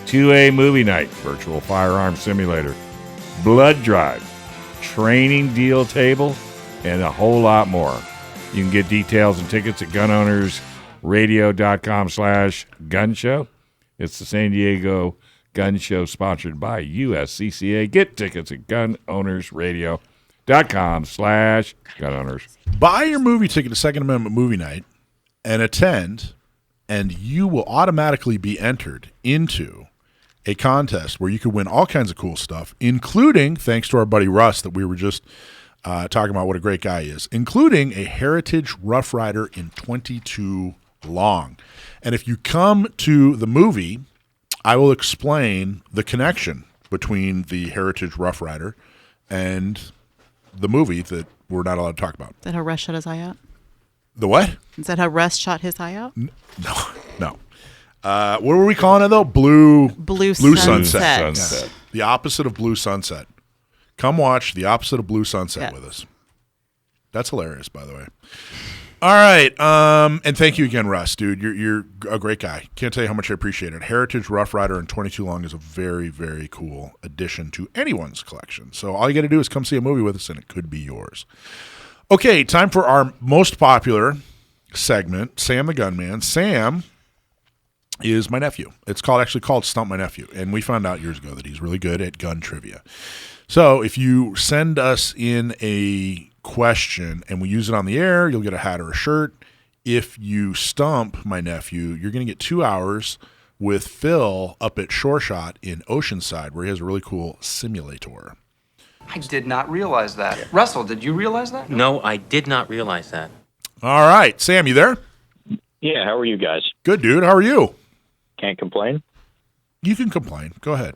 2A movie night, virtual firearm simulator, blood drive, training deal table, and a whole lot more. You can get details and tickets at gunownersradio.com/gun show. It's the San Diego Gun Show sponsored by USCCA. Get tickets at gunownersradio.com/gun owners. Buy your movie ticket to Second Amendment movie night and attend, and you will automatically be entered into a contest where you could win all kinds of cool stuff, including, thanks to our buddy Russ that we were just talking about what a great guy he is, including a Heritage Rough Rider in .22 long. And if you come to the movie, I will explain the connection between the Heritage Rough Rider and the movie that we're not allowed to talk about. Is that how Russ shot his eye out? The what? Is that how Russ shot his eye out? No. What were we calling it, though? Blue Sunset. Sunset. Yeah. The opposite of Blue Sunset. Come watch the opposite of Blue Sunset with us. That's hilarious, by the way. All right. And thank you again, Russ, dude. You're a great guy. Can't tell you how much I appreciate it. Heritage Rough Rider in .22 long is a very, very cool addition to anyone's collection. So all you got to do is come see a movie with us, and it could be yours. Okay, time for our most popular segment, Sam the Gunman. Sam is my nephew. It's actually called Stump My Nephew, and we found out years ago that he's really good at gun trivia. So if you send us in a question and we use it on the air, you'll get a hat or a shirt. If you stump my nephew, you're going to get 2 hours with Phil up at Shore Shot in Oceanside, where he has a really cool simulator. I did not realize that. Russell, did you realize that? No, I did not realize that. All right. Sam, you there? Yeah, how are you guys? Good, dude. How are you? Can't complain. You can complain. Go ahead.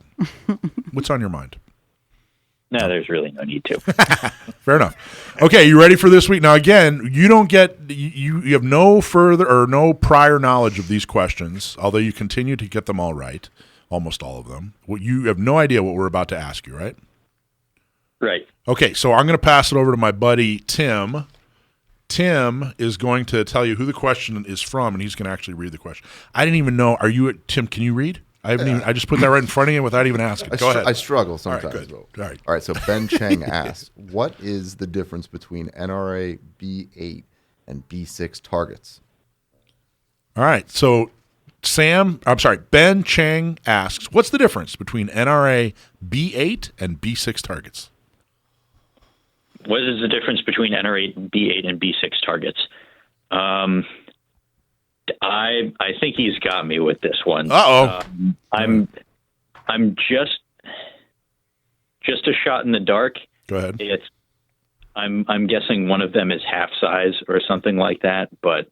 What's on your mind? No, there's really no need to. Fair enough. Okay, you ready for this week? Now, again, you don't get you have no further or no prior knowledge of these questions, although you continue to get them all right, almost all of them. You have no idea what we're about to ask you, right? Right. Okay, so I'm going to pass it over to my buddy Tim. Tim is going to tell you who the question is from, and he's going to actually read the question. I didn't even know. Are you Tim? Can you read? I just put that right in front of you without even asking. Go ahead. I struggle sometimes. All right, good. All right, so Ben Cheng asks, what is the difference between NRA B8 and B6 targets? All right, so Ben Cheng asks, what's the difference between NRA B8 and B6 targets? What is the difference between NR8, B8, and B6 targets? I think he's got me with this one. I'm just a shot in the dark. Go ahead. I'm guessing one of them is half size or something like that, but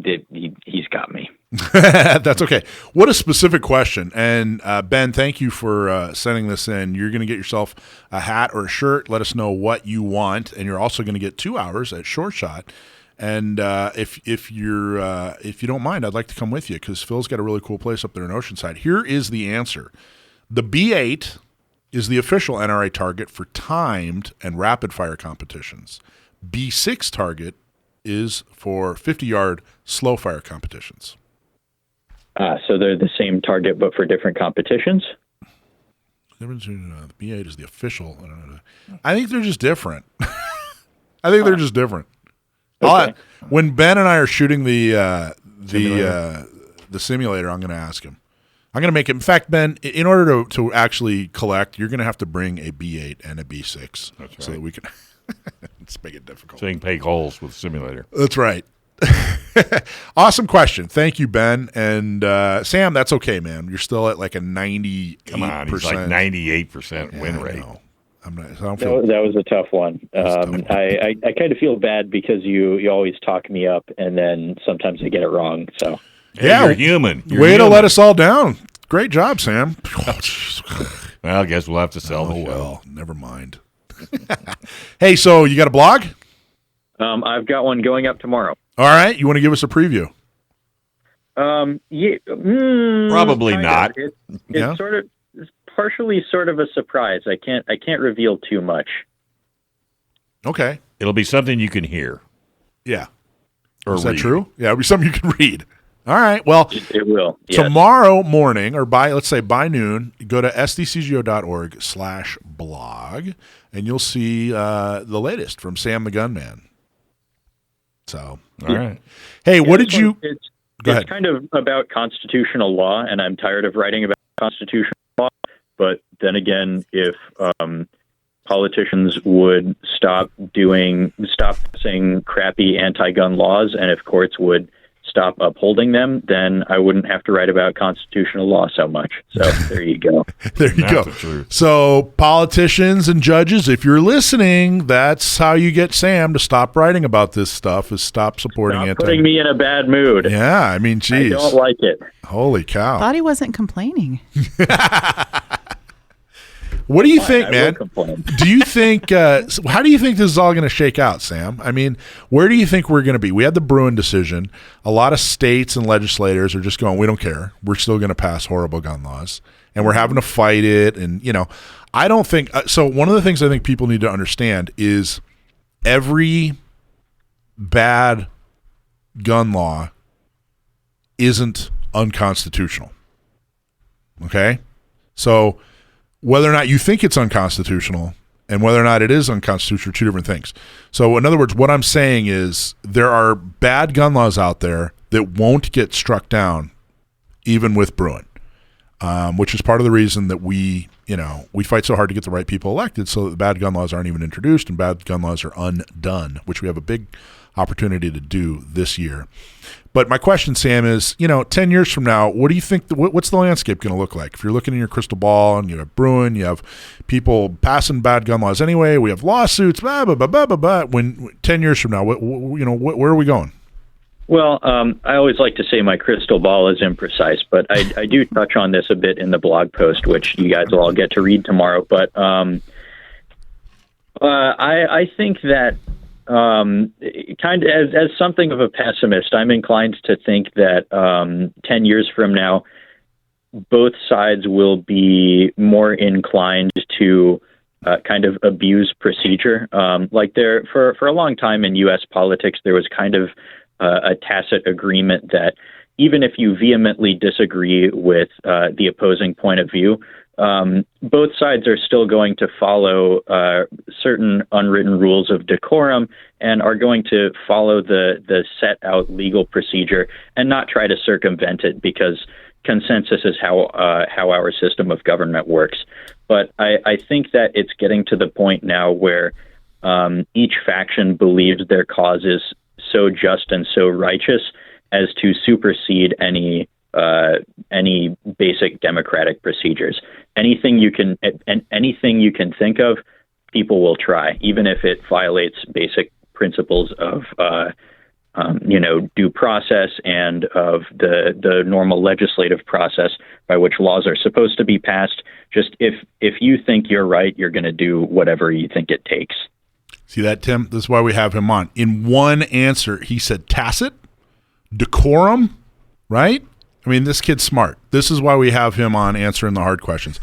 he's got me. That's okay. What a specific question. And Ben, thank you for sending this in. You're going to get yourself a hat or a shirt. Let us know what you want, and you're also going to get 2 hours at Short Shot. And if you don't mind, I'd like to come with you because Phil's got a really cool place up there in Oceanside. Here is the answer. The B8 is the official NRA target for timed and rapid fire competitions. B6 target is for 50-yard slow fire competitions. So they're the same target but for different competitions? The B8 is the official. I think they're just different. I think they're just different. Okay. When Ben and I are shooting the simulator, I'm going to ask him. I'm going to make it. In fact, Ben, in order to actually collect, you're going to have to bring a B8 and a B6 so that we can. Let's make it difficult. So you can peg holes with simulator. That's right. Awesome question. Thank you, Ben. And Sam, that's okay, man. You're still at like a 98%. Come on, he's like 98% win rate. That was a tough one. I kind of feel bad because you always talk me up, and then sometimes I get it wrong. So you're human. Way to let us all down. Great job, Sam. Well, I guess we'll have to sell the show. Well, never mind. Hey, so you got a blog? I've got one going up tomorrow. All right. You want to give us a preview? Probably not. It's sort of partially sort of a surprise. I can't reveal too much. Okay. It'll be something you can hear. Yeah. Or Is that read. true? Yeah, it'll be something you can read. All right. Well, it will. Yes. Tomorrow morning, or let's say by noon, go to sdcgo.org/blog, and you'll see the latest from Sam the Gunman. So, all right. Hey, what did you? Go ahead. It's kind of about constitutional law, and I'm tired of writing about constitutional law. But then again, if politicians would stop passing crappy anti-gun laws, and if courts would stop upholding them, then I wouldn't have to write about constitutional law so much. So there you go. There you go. So politicians and judges, if you're listening, that's how you get Sam to stop writing about this stuff, is stop supporting it. Putting me in a bad mood. Yeah, I mean, geez. I don't like it. Holy cow. Thought he wasn't complaining. What do you think, man? Do you think? How do you think this is all going to shake out, Sam? I mean, where do you think we're going to be? We had the Bruin decision. A lot of states and legislators are just going, we don't care. We're still going to pass horrible gun laws, and we're having to fight it. And I don't think so. One of the things I think people need to understand is every bad gun law isn't unconstitutional. Okay, so whether or not you think it's unconstitutional and whether or not it is unconstitutional are two different things. So in other words, what I'm saying is there are bad gun laws out there that won't get struck down even with Bruin, which is part of the reason that we fight so hard to get the right people elected so that the bad gun laws aren't even introduced and bad gun laws are undone, which we have a big opportunity to do this year. But my question, Sam, is, 10 years from now, what do you think, what's the landscape going to look like? If you're looking in your crystal ball and you have Bruin, you have people passing bad gun laws anyway, we have lawsuits, blah, blah, blah, blah, blah, blah. When 10 years from now, where are we going? Well, I always like to say my crystal ball is imprecise, but I do touch on this a bit in the blog post, which you guys will all get to read tomorrow. But I think that kind of as something of a pessimist, I'm inclined to think that 10 years from now, both sides will be more inclined to kind of abuse procedure. Like for a long time in U.S. politics, there was kind of a tacit agreement that even if you vehemently disagree with the opposing point of view, both sides are still going to follow certain unwritten rules of decorum and are going to follow the set out legal procedure and not try to circumvent it, because consensus is how our system of government works. But I think that it's getting to the point now where each faction believes their cause is so just and so righteous as to supersede any basic democratic procedures. Anything you can think of, people will try, even if it violates basic principles of due process and of the normal legislative process by which laws are supposed to be passed. Just if you think you're right, you're going to do whatever you think it takes. See that, Tim? This is why we have him on. In one answer, he said tacit, decorum, right? I mean, this kid's smart. This is why we have him on answering the hard questions.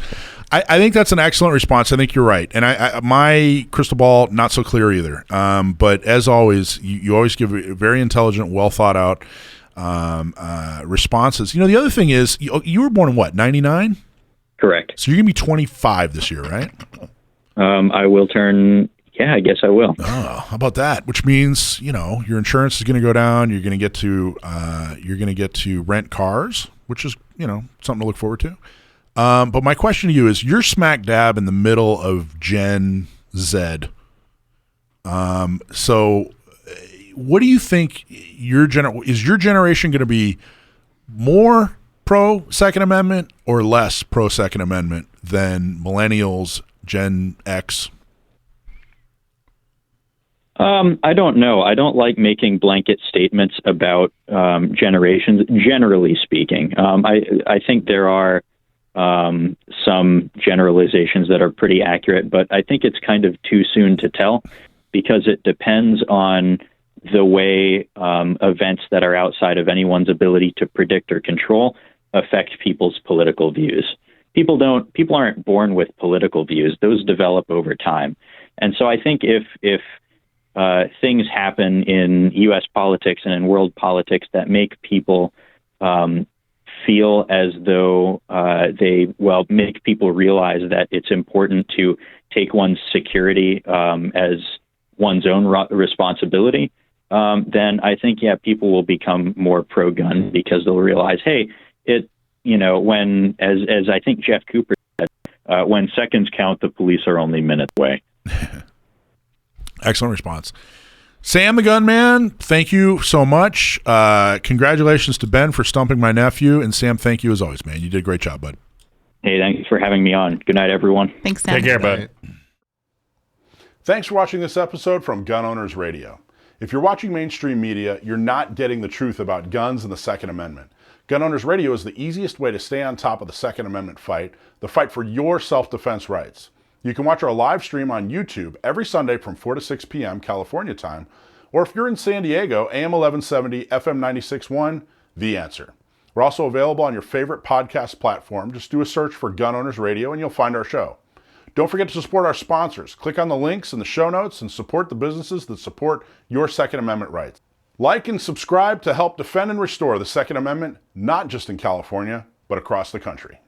I think that's an excellent response. I think you're right. And my crystal ball, not so clear either. But as always, you always give very intelligent, well thought out responses. The other thing is, you were born in what, 99? Correct. So you're going to be 25 this year, right? I will turn Yeah, I guess I will. Oh, how about that? Which means, your insurance is going to go down. You're going to get to rent cars, which is, something to look forward to. But my question to you is, you're smack dab in the middle of Gen Z. So what do you think is your generation going to be more pro Second Amendment or less pro Second Amendment than millennials, Gen X? I don't know. I don't like making blanket statements about generations, generally speaking. I think there are some generalizations that are pretty accurate, but I think it's kind of too soon to tell because it depends on the way events that are outside of anyone's ability to predict or control affect people's political views. People aren't born with political views. Those develop over time. And so I think if things happen in U.S. politics and in world politics that make people feel as though make people realize that it's important to take one's security as one's own responsibility, then I think, people will become more pro-gun because they'll realize, hey, when, as I think Jeff Cooper said, when seconds count, the police are only minutes away. Excellent response. Sam the Gunman, thank you so much. Congratulations to Ben for stumping my nephew. And Sam, thank you as always, man. You did a great job, bud. Hey, thanks for having me on. Good night, everyone. Thanks, Sam. Take care, bud. Thanks for watching this episode from Gun Owners Radio. If you're watching mainstream media, you're not getting the truth about guns and the Second Amendment. Gun Owners Radio is the easiest way to stay on top of the Second Amendment fight, the fight for your self-defense rights. You can watch our live stream on YouTube every Sunday from 4 to 6 p.m. California time, or if you're in San Diego, AM 1170, FM 96.1, The Answer. We're also available on your favorite podcast platform. Just do a search for Gun Owners Radio and you'll find our show. Don't forget to support our sponsors. Click on the links in the show notes and support the businesses that support your Second Amendment rights. Like and subscribe to help defend and restore the Second Amendment, not just in California, but across the country.